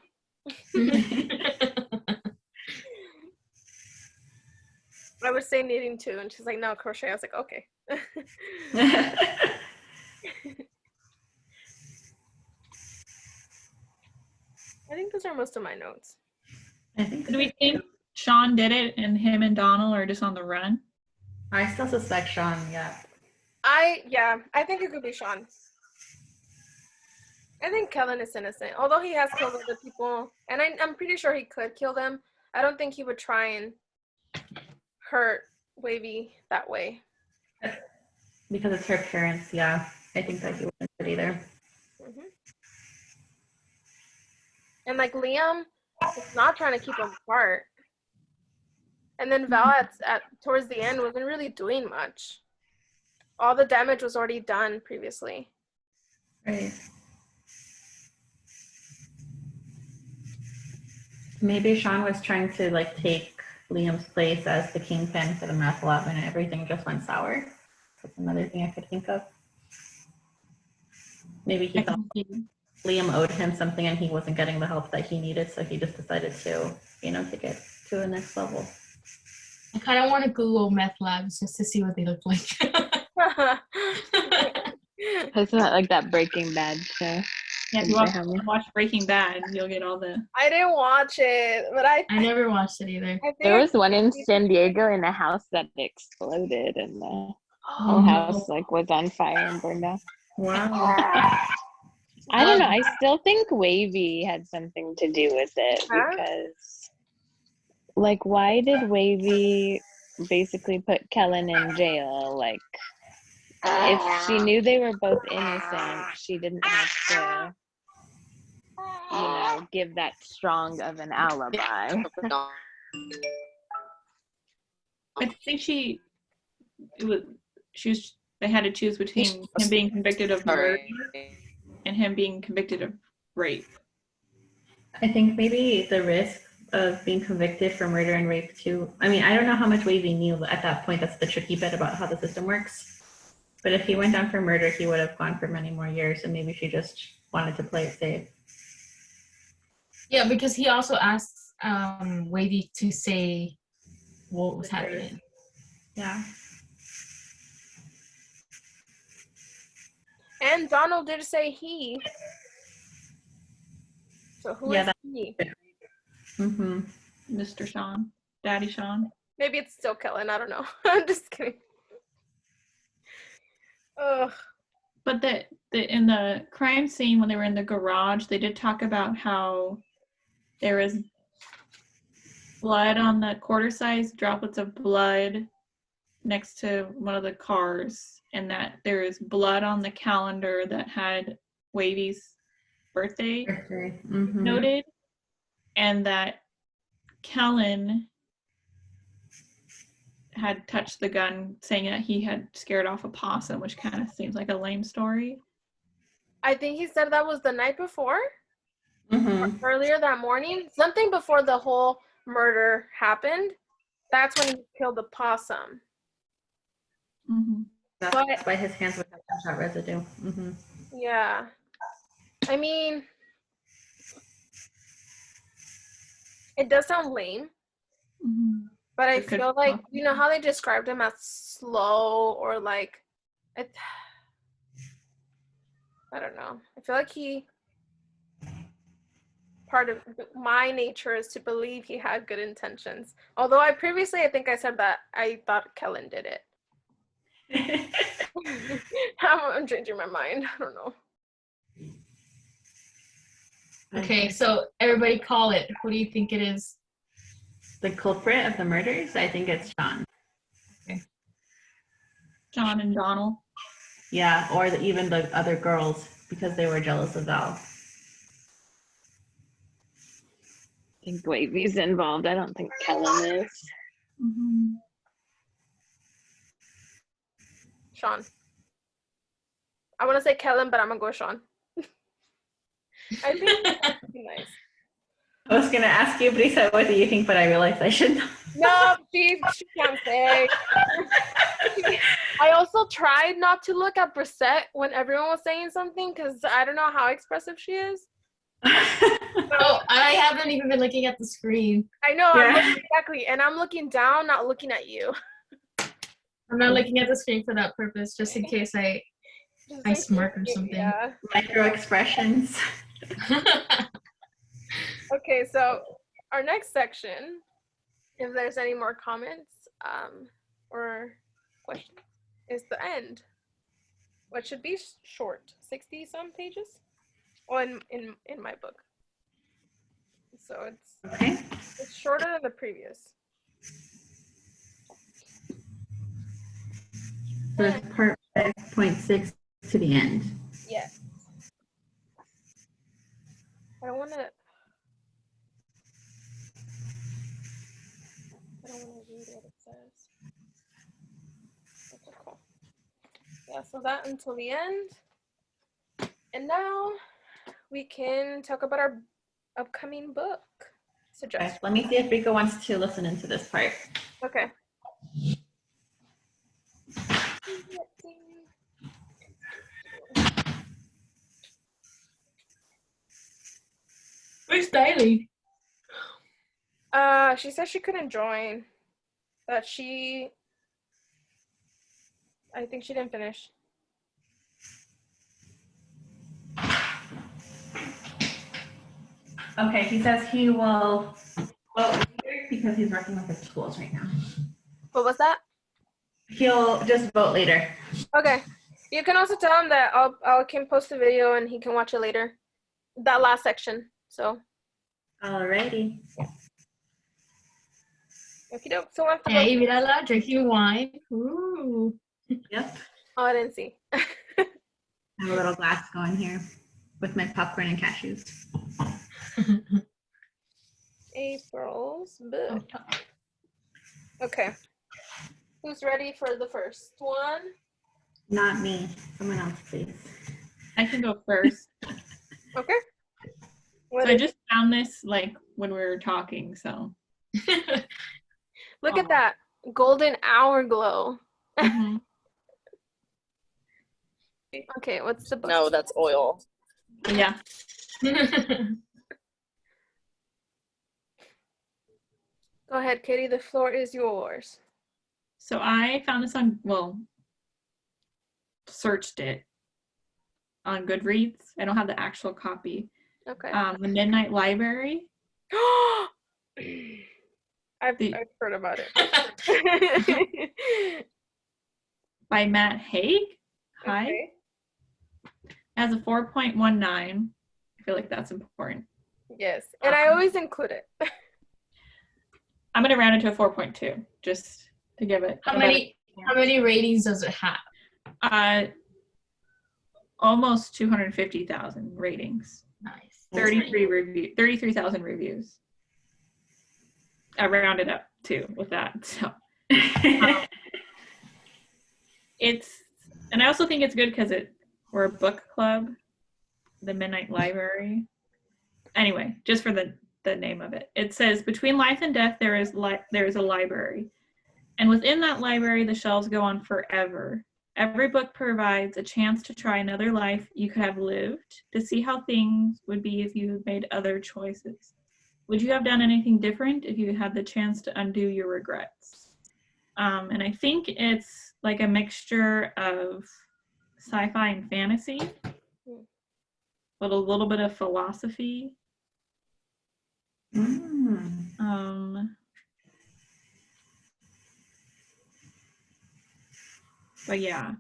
Speaker 1: I would say knitting too, and she's like, no, crochet. I was like, okay. I think those are most of my notes.
Speaker 2: Do we think Sean did it and him and Donald are just on the run?
Speaker 5: I still suspect Sean, yeah.
Speaker 1: I think it could be Sean. I think Kellen is innocent, although he has killed other people, and I'm pretty sure he could kill them. I don't think he would try and hurt Wavy that way.
Speaker 5: Because it's her parents, yeah. I think that he wouldn't do it either.
Speaker 1: And like Liam is not trying to keep them apart. And then Val at towards the end wasn't really doing much. All the damage was already done previously.
Speaker 5: Right. Maybe Sean was trying to like take Liam's place as the kingpin for the meth lab, and everything just went sour. That's another thing I could think of. Maybe he thought Liam owed him something and he wasn't getting the help that he needed, so he just decided to, take it to the next level.
Speaker 4: I kind of want to Google meth labs just to see what they look like.
Speaker 3: It's not like that Breaking Bad show.
Speaker 2: Yeah, if you watch Breaking Bad, you'll get all the.
Speaker 1: I didn't watch it, but I
Speaker 4: never watched it either.
Speaker 3: There was one in San Diego in a house that exploded, and the whole house was on fire and burned down.
Speaker 5: Wow.
Speaker 3: I don't know. I still think Wavy had something to do with it because, why did Wavy basically put Kellen in jail? If she knew they were both innocent, she didn't have to, give that strong of an alibi.
Speaker 2: I think they had to choose between him being convicted of murder and him being convicted of rape.
Speaker 5: I think maybe the risk of being convicted for murder and rape too. I mean, I don't know how much Wavy knew at that point. That's the tricky bit about how the system works. But if he went down for murder, he would have gone for many more years, and maybe she just wanted to play it safe.
Speaker 4: Yeah, because he also asked Wavy to say what was happening.
Speaker 5: Yeah.
Speaker 1: And Donald did say he. So who is he?
Speaker 5: Mm-hmm.
Speaker 2: Mr. Sean, Daddy Sean.
Speaker 1: Maybe it's still Kellen. I don't know. I'm just kidding. Ugh.
Speaker 2: But in the crime scene when they were in the garage, they did talk about how there was blood on the quarter-sized droplets of blood next to one of the cars, and that there is blood on the calendar that had Wavy's birthday noted, and that Kellen had touched the gun, saying that he had scared off a possum, which kind of seems like a lame story.
Speaker 1: I think he said that was the night before, earlier that morning, something before the whole murder happened. That's when he killed the possum.
Speaker 5: That's why his hands would have gunshot residue.
Speaker 1: Yeah. I mean, it does sound lame. But I feel like, you know how they described him as slow or I don't know. I feel like part of my nature is to believe he had good intentions. Although I think I said that I thought Kellen did it. I'm changing my mind. I don't know.
Speaker 4: Okay, so everybody call it. Who do you think it is?
Speaker 5: The culprit of the murders? I think it's Sean.
Speaker 4: Okay.
Speaker 2: Sean and Donald.
Speaker 5: Yeah, or even the other girls, because they were jealous of Val.
Speaker 3: I think Wavy's involved. I don't think Kellen is.
Speaker 1: Sean. I want to say Kellen, but I'm going to go Sean. I think that's nice.
Speaker 5: I was going to ask you, Brisa, what do you think? But I realized I should know.
Speaker 1: No, she can't say. I also tried not to look at Brissette when everyone was saying something because I don't know how expressive she is.
Speaker 4: Oh, I haven't even been looking at the screen.
Speaker 1: I know, exactly. And I'm looking down, not looking at you.
Speaker 4: I'm not looking at the screen for that purpose, just in case I smirk or something.
Speaker 1: Yeah.
Speaker 5: Micro expressions.
Speaker 1: Okay, so our next section, if there's any more comments or questions, is the end. What should be short, 60-some pages? Well, in my book. So it's shorter than the previous.
Speaker 5: So it's part 5.6 to the end.
Speaker 1: Yes. I don't want to read what it says. Okay, cool. Yeah, so that until the end. And now we can talk about our upcoming book suggestions.
Speaker 5: Okay, let me see if Rika wants to listen into this part.
Speaker 1: Okay.
Speaker 4: Where's Styling?
Speaker 1: She said she couldn't join. That I think she didn't finish.
Speaker 5: Okay, he says he will vote later because he's working with the schools right now.
Speaker 1: What was that?
Speaker 5: He'll just vote later.
Speaker 1: Okay. You can also tell him that I can post the video and he can watch it later. That last section. So.
Speaker 5: Alrighty.
Speaker 1: Okie doke. So I have to
Speaker 4: Hey,
Speaker 1: vote.
Speaker 4: Mirala, drinking wine. Ooh.
Speaker 5: Yep.
Speaker 1: Oh, I didn't see.
Speaker 5: I have a little glass going here with my popcorn and cashews.
Speaker 1: April's book. Okay. Who's ready for the first one?
Speaker 5: Not me. Someone else, please.
Speaker 2: I can go first.
Speaker 1: Okay.
Speaker 2: So I just found this like when we were talking, so.
Speaker 1: Look at that golden hour glow.
Speaker 2: Mhm.
Speaker 1: Okay, what's the book?
Speaker 7: No, that's oil.
Speaker 2: Yeah.
Speaker 1: Go ahead, Katie. The floor is yours.
Speaker 2: So I found this on, searched it on Goodreads. I don't have the actual copy.
Speaker 1: Okay.
Speaker 2: The Midnight Library.
Speaker 1: I've heard about it.
Speaker 2: By Matt Haig. Hi.
Speaker 1: Okay.
Speaker 2: It has a 4.19. I feel like that's important.
Speaker 1: Yes, and I always include it.
Speaker 2: I'm gonna round it to a 4.2 just to give it.
Speaker 4: How many ratings does it have?
Speaker 2: Almost 250,000 ratings.
Speaker 4: Nice.
Speaker 2: 33,000 reviews. I rounded up too with that. So and I also think it's good because we're a book club, the Midnight Library. Anyway, just for the name of it. It says, between life and death, there is a library. And within that library, the shelves go on forever. Every book provides a chance to try another life you could have lived, to see how things would be if you had made other choices. Would you have done anything different if you had the chance to undo your regrets? And I think it's like a mixture of sci-fi and fantasy, but a little bit of philosophy. But yeah,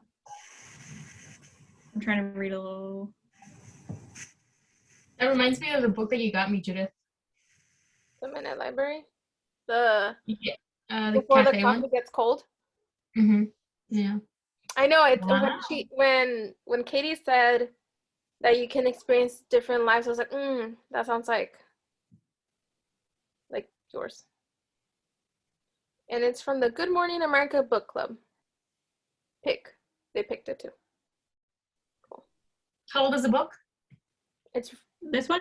Speaker 2: I'm trying to read a little.
Speaker 4: That reminds me of the book that you got me, Judith.
Speaker 1: The Midnight Library? The Before the
Speaker 4: cafe
Speaker 1: Coffee
Speaker 4: one?
Speaker 1: Gets Cold?
Speaker 4: Mm-hmm. Yeah.
Speaker 1: I know it.
Speaker 4: Wow.
Speaker 1: When Katie said that you can experience different lives, I was like, that sounds like yours. And it's from the Good Morning America Book Club. They picked it too. Cool.
Speaker 4: How old is the book?
Speaker 1: It's
Speaker 2: this one?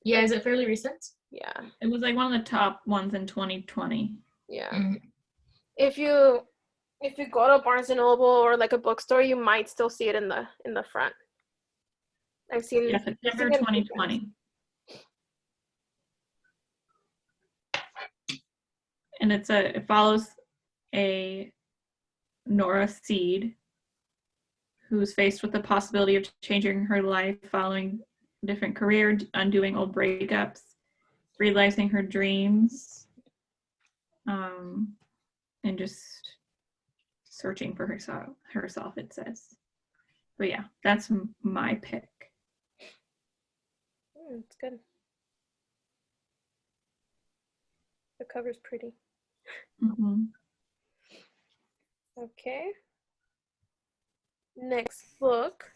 Speaker 4: Yeah, is it fairly recent?
Speaker 1: Yeah.
Speaker 2: It was like one of the top ones in 2020.
Speaker 1: Yeah.
Speaker 4: Mm-hmm.
Speaker 1: If you go to Barnes and Noble or like a bookstore, you might still see it in the front. I've seen.
Speaker 2: Yeah, September 2020. And it follows a Nora Seed who's faced with the possibility of changing her life following a different career, undoing old breakups, realizing her dreams, and just searching for herself, it says. But yeah, that's my pick.
Speaker 1: It's good. The cover's pretty.
Speaker 2: Mm-hmm.
Speaker 1: Okay. Next book.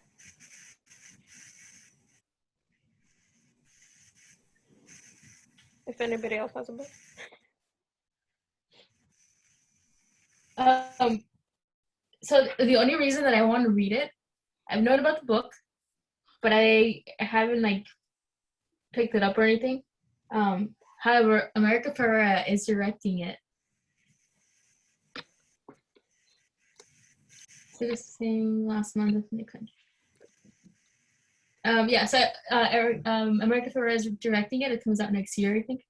Speaker 1: If anybody else has a book.
Speaker 4: So the only reason that I want to read it, I've known about the book, but I haven't picked it up or anything. However, America Ferrera is directing it. Citizen last month in the country. So America Ferrera is directing it. It comes out next year, I think.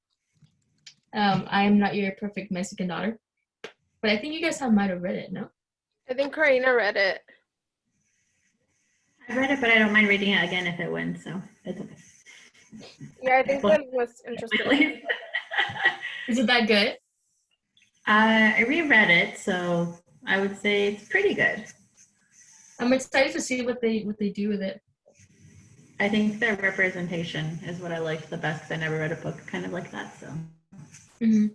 Speaker 4: I Am Not Your Perfect Mexican Daughter. But I think you guys might have read it, no?
Speaker 1: I think Karina read it.
Speaker 5: I read it, but I don't mind reading it again if it wins, so it's okay.
Speaker 1: Yeah, I think that was interesting.
Speaker 4: Is it that good?
Speaker 5: I reread it, so I would say it's pretty good.
Speaker 4: I'm excited to see what they do with it.
Speaker 5: I think the representation is what I liked the best because I never read a book kind of like that. So.
Speaker 4: Mm-hmm.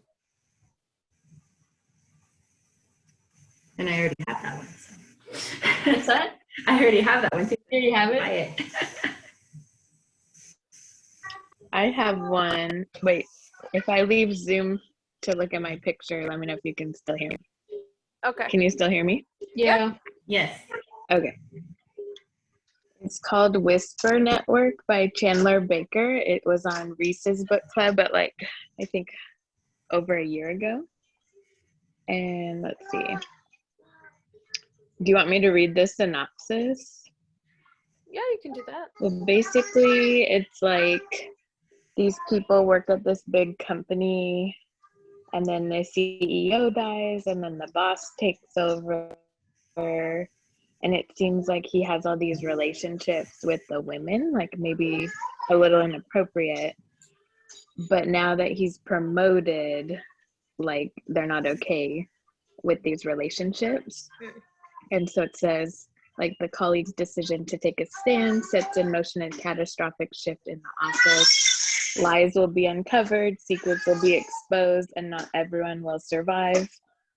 Speaker 5: And I already have that one. So.
Speaker 4: What's that?
Speaker 5: I already have that one too.
Speaker 4: You already have it?
Speaker 5: Buy it.
Speaker 3: I have one. Wait, if I leave Zoom to look at my picture, let me know if you can still hear me.
Speaker 1: Okay.
Speaker 3: Can you still hear me?
Speaker 4: Yeah.
Speaker 5: Yes.
Speaker 3: Okay. It's called Whisper Network by Chandler Baker. It was on Reese's Book Club, but I think over a year ago. And let's see. Do you want me to read the synopsis?
Speaker 1: Yeah, you can do that.
Speaker 3: Well, basically, it's like these people work at this big company, and then the CEO dies, and then the boss takes over. And it seems like he has all these relationships with the women, like maybe a little inappropriate. But now that he's promoted, like they're not okay with these relationships. And so it says, like, the colleague's decision to take a stand sets in motion a catastrophic shift in the office. Lies will be uncovered, secrets will be exposed, and not everyone will survive.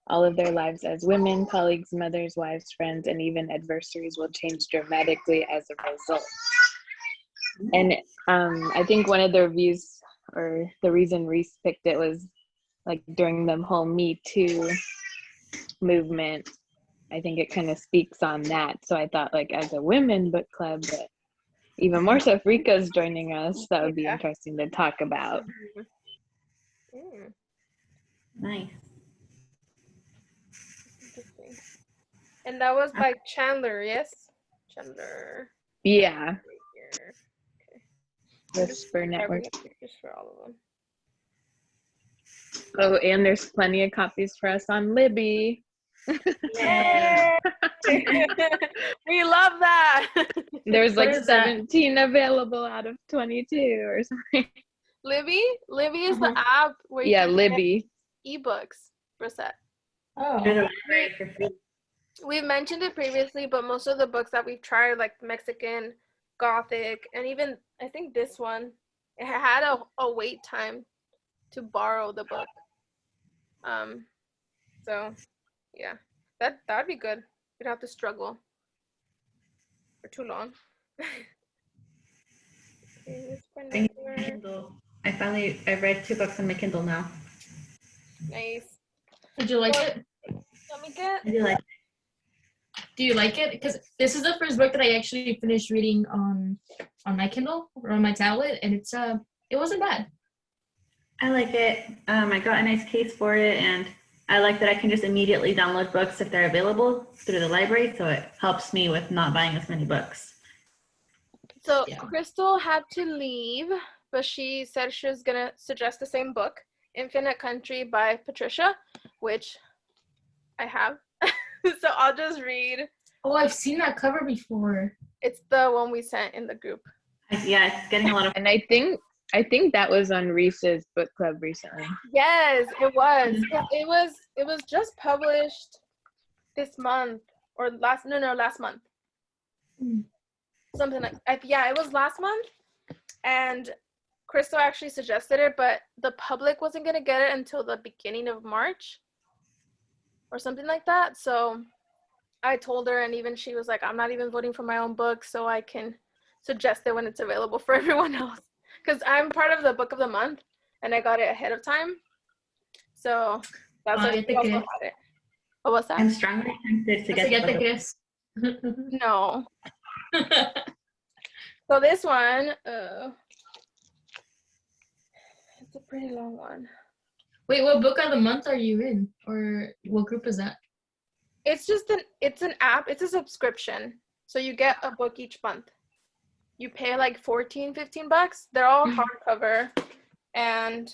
Speaker 3: All of their lives as women, colleagues, mothers, wives, friends, and even adversaries will change dramatically as a result. And I think one of the reviews, or the reason Reese picked it, was like during the whole Me Too movement. I think it kind of speaks on that. So I thought, like, as a women book club, but even more so if Rika's joining us, that would be interesting to talk about.
Speaker 5: Nice.
Speaker 1: Interesting. And that was by Chandler, yes? Chandler.
Speaker 3: Yeah.
Speaker 1: Okay.
Speaker 3: Whisper Network.
Speaker 1: Pictures for all of them.
Speaker 3: Oh, and there's plenty of copies for us on Libby.
Speaker 1: Yay! We love that.
Speaker 3: There's like 17 available out of 22 or something.
Speaker 1: Libby? Libby is the app where you can
Speaker 3: Libby.
Speaker 1: Get ebooks for set.
Speaker 4: Oh.
Speaker 1: We've mentioned it previously, but most of the books that we've tried, like Mexican, Gothic, and even I think this one, it had a wait time to borrow the book. So yeah, that'd be good. You'd have to struggle for too long.
Speaker 5: Kindle. I read 2 books on my Kindle now.
Speaker 1: Nice.
Speaker 4: Did you like it?
Speaker 1: Let me get.
Speaker 5: I do like it.
Speaker 4: Do you like it? Because this is the first book that I actually finished reading on my Kindle or on my tablet, and it wasn't bad.
Speaker 5: I like it. I got a nice case for it, and I like that I can just immediately download books if they're available through the library, so it helps me with not buying as many books.
Speaker 1: So Crystal had to leave, but she said she was gonna suggest the same book, Infinite Country by Patricia, which I have. So I'll just read.
Speaker 4: Oh, I've seen that cover before.
Speaker 1: It's the one we sent in the group.
Speaker 5: Yeah, it's getting a lot of.
Speaker 3: And I think that was on Reese's book club recently.
Speaker 1: Yes, it was. It was just published this month or last month. Something like it was last month, and Crystal actually suggested it, but the public wasn't gonna get it until the beginning of March or something like that. So I told her, and even she was like, I'm not even voting for my own book, so I can suggest it when it's available for everyone else. Because I'm part of the book of the month, and I got it ahead of time. So that's why we also had it. What was that?
Speaker 5: I'm strongly tempted to get the
Speaker 4: Chris.
Speaker 1: No. So this one, it's a pretty long one.
Speaker 4: Wait, what book of the month are you in? Or what group is that?
Speaker 1: It's an app. It's a subscription. So you get a book each month. you pay like $14-15. They're all hardcover, and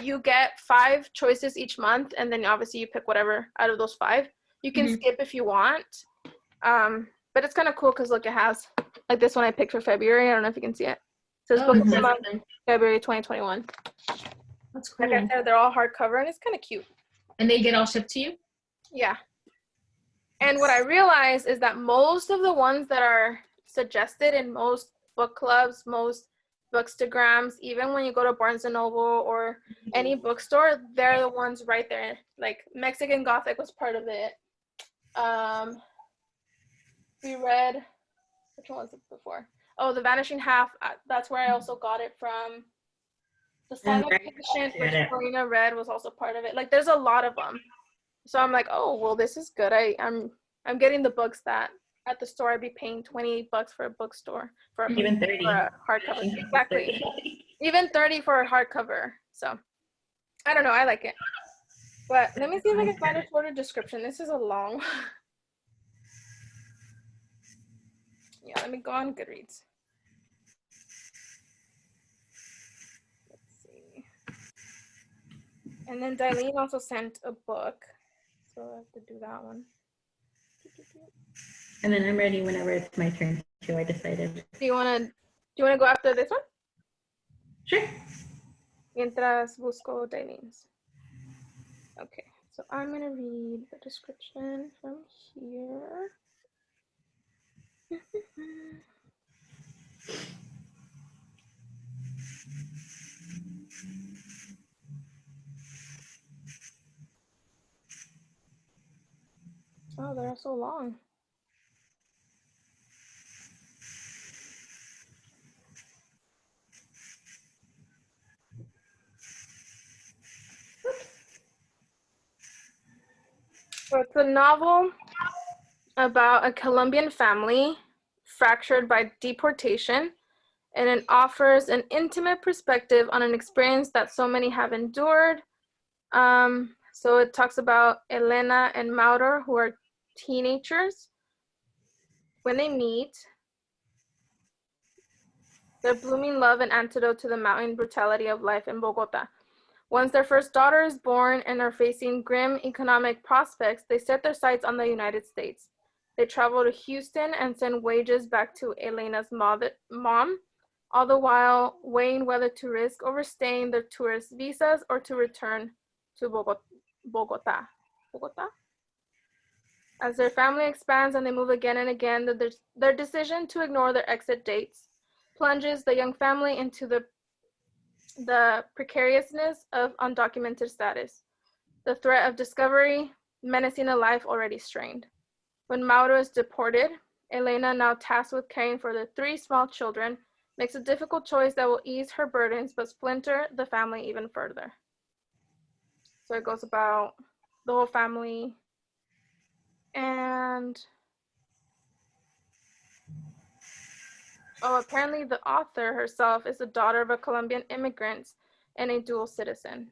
Speaker 1: you get 5 choices each month, and then obviously you pick whatever out of those 5. You can skip if you want, but it's kind of cool because look, it has like this one I picked for February. I don't know if you can see it. It says book of the month, February 2021.
Speaker 4: That's cool.
Speaker 1: Like I said, they're all hardcover, and it's kind of cute.
Speaker 4: And they get all shipped to you?
Speaker 1: Yeah. And what I realized is that most of the ones that are suggested in most book clubs, most bookstagrams, even when you go to Barnes & Noble or any bookstore, they're the ones right there. Like Mexican Gothic was part of it. We read, which one was it before? Oh, The Vanishing Half. That's where I also got it from. The Silent Patient, which Karina read, was also part of it. Like there's a lot of them. So I'm like, oh, well, this is good. I'm getting the books that at the store I'd be paying $20 for a bookstore for
Speaker 5: even 30
Speaker 1: for a hardcover. Exactly. Even 30 for a hardcover. So I don't know. I like it. But let me see if I can find a shorter description. This is a long. Yeah, let me go on Goodreads. Let's see. And then Darlene also sent a book. So I have to do that one.
Speaker 5: And then I'm ready whenever it's my turn too, I decided.
Speaker 1: Do you wanna go after this one?
Speaker 5: Sure.
Speaker 1: Mientras busco Darlene's. Okay, so I'm gonna read the description from here. Oh, they're so long. So it's a novel about a Colombian family fractured by deportation, and it offers an intimate perspective on an experience that so many have endured. So it talks about Elena and Mauro, who are teenagers. When they meet, their blooming love an antidote to the mountain brutality of life in Bogota. Once their first daughter is born and are facing grim economic prospects, they set their sights on the United States. They travel to Houston and send wages back to Elena's mom, all the while weighing whether to risk overstaying their tourist visas or to return to Bogota. As their family expands and they move again and again, their decision to ignore their exit dates plunges the young family into the precariousness of undocumented status, the threat of discovery menacing a life already strained. When Mauro is deported, Elena, now tasked with caring for the 3 small children, makes a difficult choice that will ease her burdens but splinter the family even further. So it goes about the whole family, and apparently the author herself is the daughter of a Colombian immigrant and a dual citizen,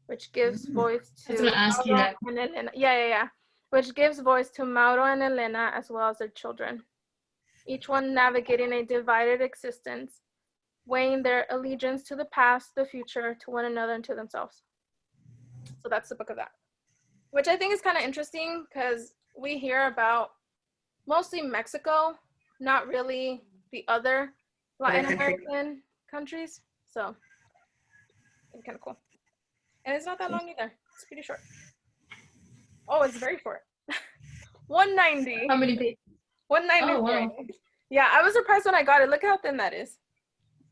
Speaker 1: which gives voice to
Speaker 4: I was gonna ask you that.
Speaker 1: and Elena. Yeah. Which gives voice to Mauro and Elena as well as their children, each one navigating a divided existence, weighing their allegiance to the past, the future, to one another, and to themselves. So that's the book of that, which I think is kind of interesting because we hear about mostly Mexico, not really the other Latin American countries. So it's kind of cool. And it's not that long either. It's pretty short. Oh, it's very short. 190.
Speaker 4: How many pages?
Speaker 1: 190.
Speaker 4: Oh, wow.
Speaker 1: Yeah, I was surprised when I got it. Look how thin that is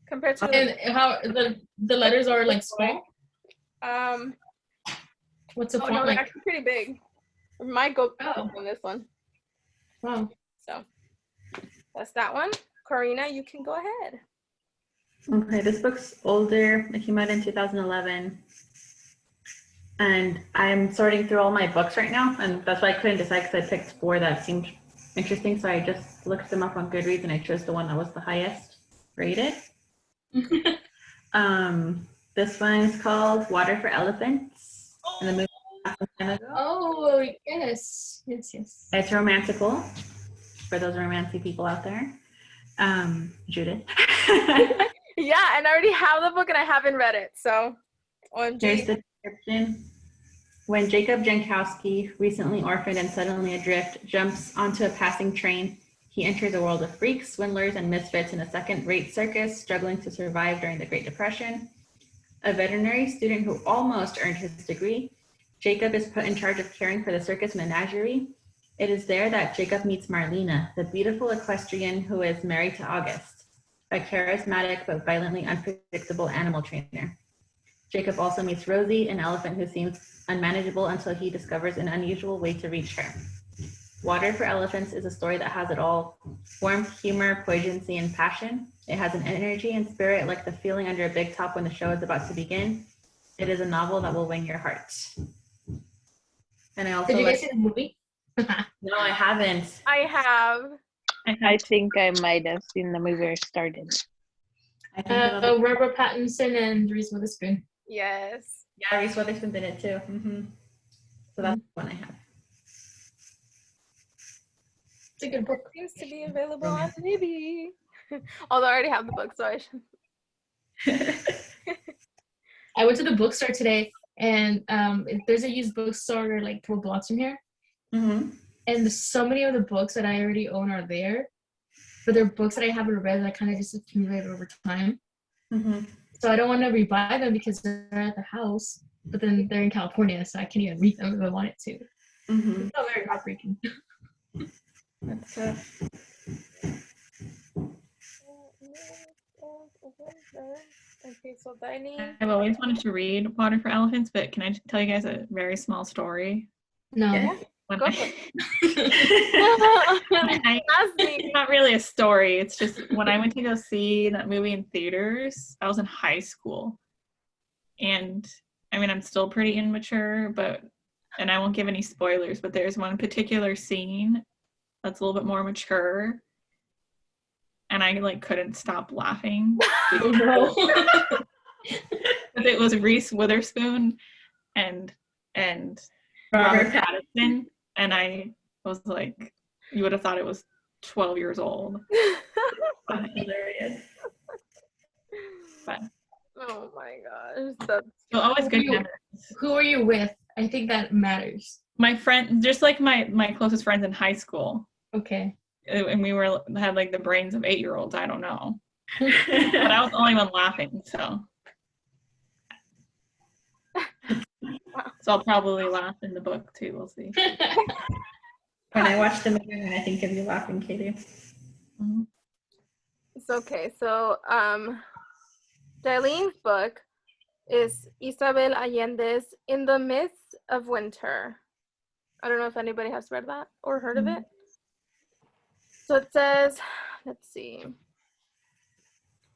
Speaker 1: compared to
Speaker 4: And how the letters are like small? What's the font
Speaker 1: no,
Speaker 4: like?
Speaker 1: they're actually pretty big. It might go
Speaker 4: Oh.
Speaker 1: on this one.
Speaker 4: Wow.
Speaker 1: So that's that one. Karina, you can go ahead.
Speaker 5: Okay, this book's older. It came out in 2011. And I'm sorting through all my books right now, and that's why I couldn't decide because I picked 4 that seemed interesting. So I just looked them up on Goodreads and I chose the one that was the highest rated. This one is called Water for Elephants. And the movie some time ago.
Speaker 4: Oh, yes.
Speaker 5: It's romantical for those romantic people out there. Judith.
Speaker 1: Yeah, and I already have the book and I haven't read it, so OMG.
Speaker 5: Here's the description. When Jacob Jankowski, recently orphaned and suddenly adrift, jumps onto a passing train, he enters a world of freaks, swindlers, and misfits in a second-rate circus, struggling to survive during the Great Depression. A veterinary student who almost earned his degree, Jacob is put in charge of caring for the circus menagerie. It is there that Jacob meets Marlena, the beautiful equestrian who is married to August, a charismatic but violently unpredictable animal trainer. Jacob also meets Rosie, an elephant who seems unmanageable until he discovers an unusual way to reach her. Water for Elephants is a story that has it all: warmth, humor, poignancy, and passion. It has an energy and spirit like the feeling under a big top when the show is about to begin. It is a novel that will win your heart. And I also
Speaker 4: Did you guys see the movie?
Speaker 5: No, I haven't.
Speaker 1: I have.
Speaker 3: I think I might have seen the movie or started.
Speaker 5: I think it'll be,
Speaker 4: Robert Pattinson and Reese Witherspoon.
Speaker 1: Yes.
Speaker 5: yeah, Reese Witherspoon did it too. So that's the one I have.
Speaker 4: It's a good book.
Speaker 1: Seems to be available on Libby. Although I already have the book, so I should.
Speaker 4: I went to the bookstore today, and there's a used bookstore like 12 blocks from here. And so many of the books that I already own are there, but they're books that I haven't read that I kind of just accumulated over time. So I don't want to rebuy them because they're at the house, but then they're in California, so I can't even read them if I wanted to. It's not very heartbreaking.
Speaker 5: That's tough.
Speaker 1: Okay, so Dining.
Speaker 2: I've always wanted to read Water for Elephants, but can I just tell you guys a very small story?
Speaker 4: No.
Speaker 5: Yeah.
Speaker 2: When
Speaker 1: Go
Speaker 2: I-
Speaker 1: for
Speaker 2: it's not really a story. It's just when I went to go see that movie in theaters, I was in high school. And I mean, I'm still pretty immature, and I won't give any spoilers, but there's one particular scene that's a little bit more mature. And I like couldn't stop laughing.
Speaker 4: No.
Speaker 2: But it was Reese Witherspoon and Robert Pattinson, and I was like, you would have thought it was 12 years old.
Speaker 5: That's hilarious.
Speaker 2: But
Speaker 1: Oh my gosh. That's
Speaker 2: so always good memories.
Speaker 4: Who are you with? I think that matters.
Speaker 2: My friend, just like my closest friends in high school,
Speaker 4: Okay.
Speaker 2: and we had like the brains of 8-year-olds. I don't know, but I was the only one laughing, so. So I'll probably laugh in the book too. We'll see.
Speaker 5: When I watch the movie, and I think of you laughing, Katie.
Speaker 1: It's okay. So, Darlene's book is Isabel Allende's In the Midst of Winter. I don't know if anybody has read that or heard of it. So it says, let's see.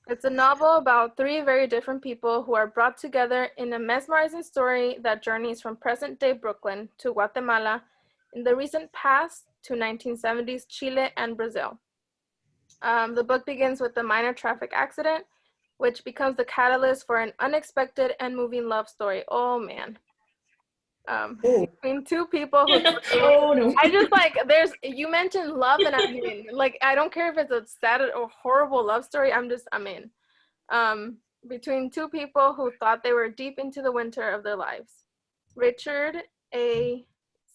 Speaker 1: It's a novel about 3 very different people who are brought together in a mesmerizing story that journeys from present-day Brooklyn to Guatemala, in the recent past to 1970s Chile and Brazil. The book begins with a minor traffic accident, which becomes the catalyst for an unexpected and moving love story. Oh man. Between 2 people who
Speaker 4: Oh no.
Speaker 1: I just like, you mentioned love and I'm in. Like, I don't care if it's a sad or horrible love story, I'm in. Between 2 people who thought they were deep into the winter of their lives. Richard, a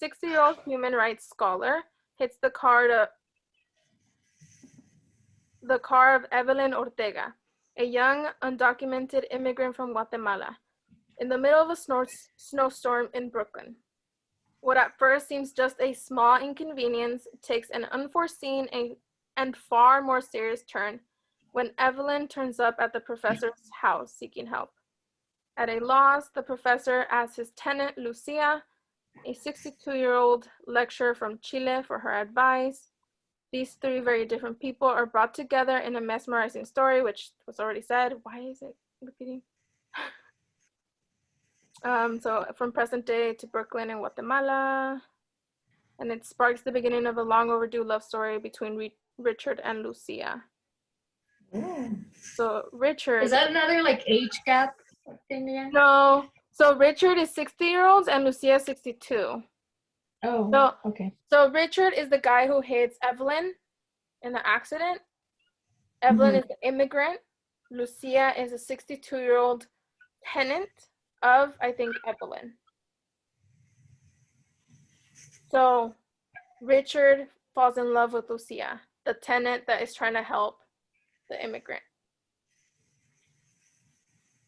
Speaker 1: 60-year-old human rights scholar, hits the car of Evelyn Ortega, a young, undocumented immigrant from Guatemala, in the middle of a snowstorm in Brooklyn. What at first seems just a small inconvenience takes an unforeseen and far more serious turn when Evelyn turns up at the professor's house seeking help. At a loss, the professor asks his tenant, Lucia, a 62-year-old lecturer from Chile, for her advice. These 3 very different people are brought together in a mesmerizing story, which was already said. Why is it repeating? So from present day to Brooklyn and Guatemala. And it sparks the beginning of a long overdue love story between Richard and Lucia. So Richard.
Speaker 4: Is that another like age gap thing again?
Speaker 1: No. So Richard is 60-year-olds and Lucia is 62.
Speaker 4: Oh,
Speaker 1: So,
Speaker 4: okay.
Speaker 1: So Richard is the guy who hits Evelyn in the accident. Evelyn is the immigrant. Lucia is a 62-year-old tenant of, I think, Evelyn. So Richard falls in love with Lucia, the tenant that is trying to help the immigrant.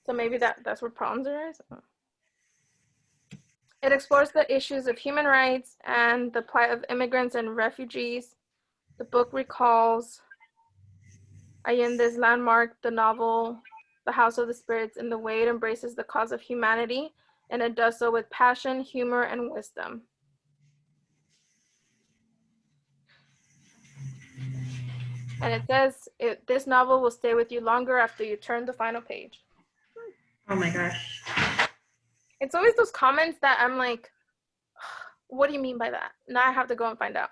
Speaker 1: So maybe that's where problems arise. It explores the issues of human rights and the plight of immigrants and refugees. The book recalls Allende's landmark, the novel The House of the Spirits, in the way it embraces the cause of humanity, and it does so with passion, humor, and wisdom. And it says, this novel will stay with you longer after you turn the final page.
Speaker 5: Oh my gosh.
Speaker 1: It's always those comments that I'm like, what do you mean by that? Now I have to go and find out.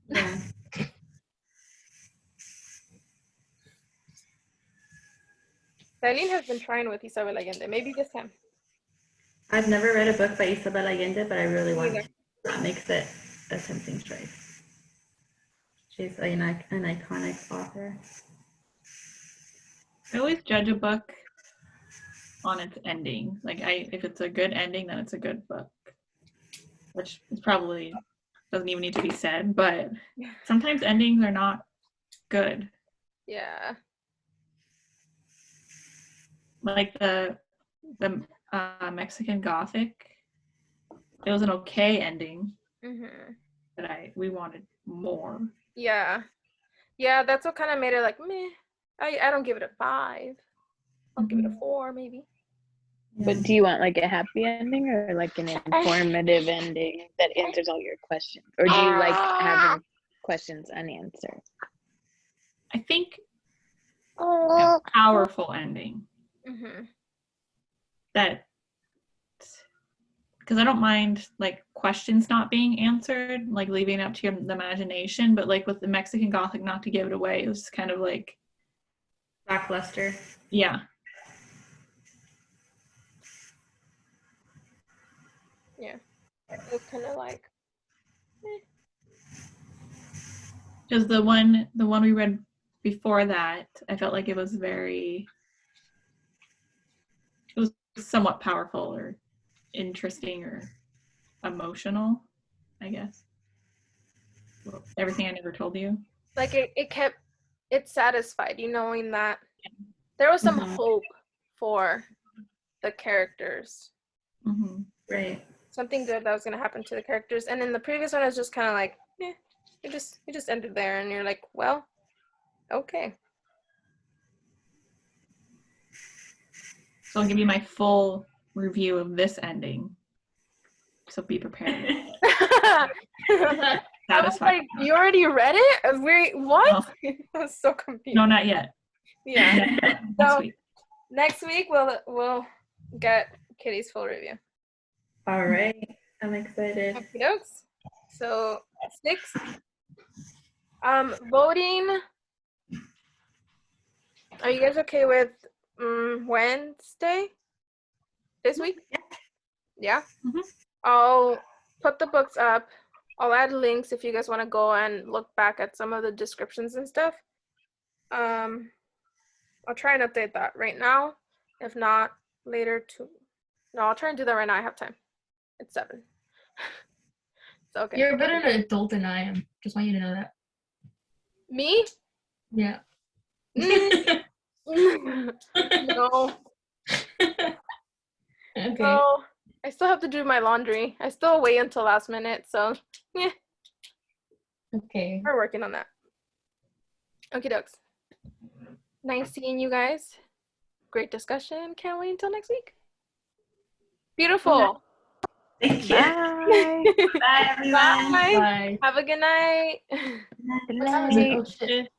Speaker 5: Yeah.
Speaker 1: Eileen has been trying with Isabel Allende. Maybe this time.
Speaker 5: I've never read a book by Isabel Allende, but I really want to. That makes it a tempting choice. She's an iconic author.
Speaker 2: I always judge a book on its ending. Like, if it's a good ending, then it's a good book. Which is probably doesn't even need to be said, but sometimes endings are not good.
Speaker 1: Yeah.
Speaker 2: Like the Mexican Gothic, it was an okay ending, but we wanted more.
Speaker 1: Yeah, that's what kind of made it like meh. I don't give it a 5. I'll give it a 4 maybe.
Speaker 3: But do you want like a happy ending or like an informative ending that answers all your questions, or do you like having questions unanswered?
Speaker 2: I think a powerful ending. That, because I don't mind like questions not being answered, like leaving it up to the imagination, but like with the Mexican Gothic, not to give it away, it was kind of like
Speaker 5: lackluster.
Speaker 2: Yeah.
Speaker 1: Yeah. It was kind of like
Speaker 2: Because the one we read before that, I felt like it was somewhat powerful or interesting or emotional, I guess. Everything I Never Told You.
Speaker 1: Like it satisfied you knowing that there was some hope for the characters.
Speaker 5: Right.
Speaker 1: Something good that was going to happen to the characters. And in the previous one, it was just kind of like, it just ended there. And you're like, well, okay.
Speaker 2: So I'll give you my full review of this ending. So be prepared.
Speaker 1: Like, you already read it? Wait, what?
Speaker 2: No.
Speaker 1: I was so confused.
Speaker 2: No, not yet.
Speaker 1: Yeah.
Speaker 2: Next week.
Speaker 1: Next week we'll get Kitty's full review.
Speaker 5: All right. I'm excited.
Speaker 1: Okie dokes. So 6. Voting. Are you guys okay with Wednesday this week? Yeah. I'll put the books up. I'll add links if you guys want to go and look back at some of the descriptions and stuff. I'll try and update that right now. If not, later too. No, I'll try and do that right now. I have time. It's 7. So okay.
Speaker 4: You're a better adult than I am. Just want you to know that.
Speaker 1: Me?
Speaker 4: Yeah.
Speaker 1: No.
Speaker 4: Okay.
Speaker 1: So I still have to do my laundry. I still wait until last minute, so yeah.
Speaker 4: Okay.
Speaker 1: We're working on that. Okie dokes. Nice seeing you guys. Great discussion. Can't wait until next week. Beautiful.
Speaker 5: Thank you.
Speaker 3: Bye.
Speaker 5: Bye, everyone.
Speaker 1: Bye.
Speaker 4: Bye.
Speaker 1: Have a good night.
Speaker 3: Good night.
Speaker 4: Oh shit.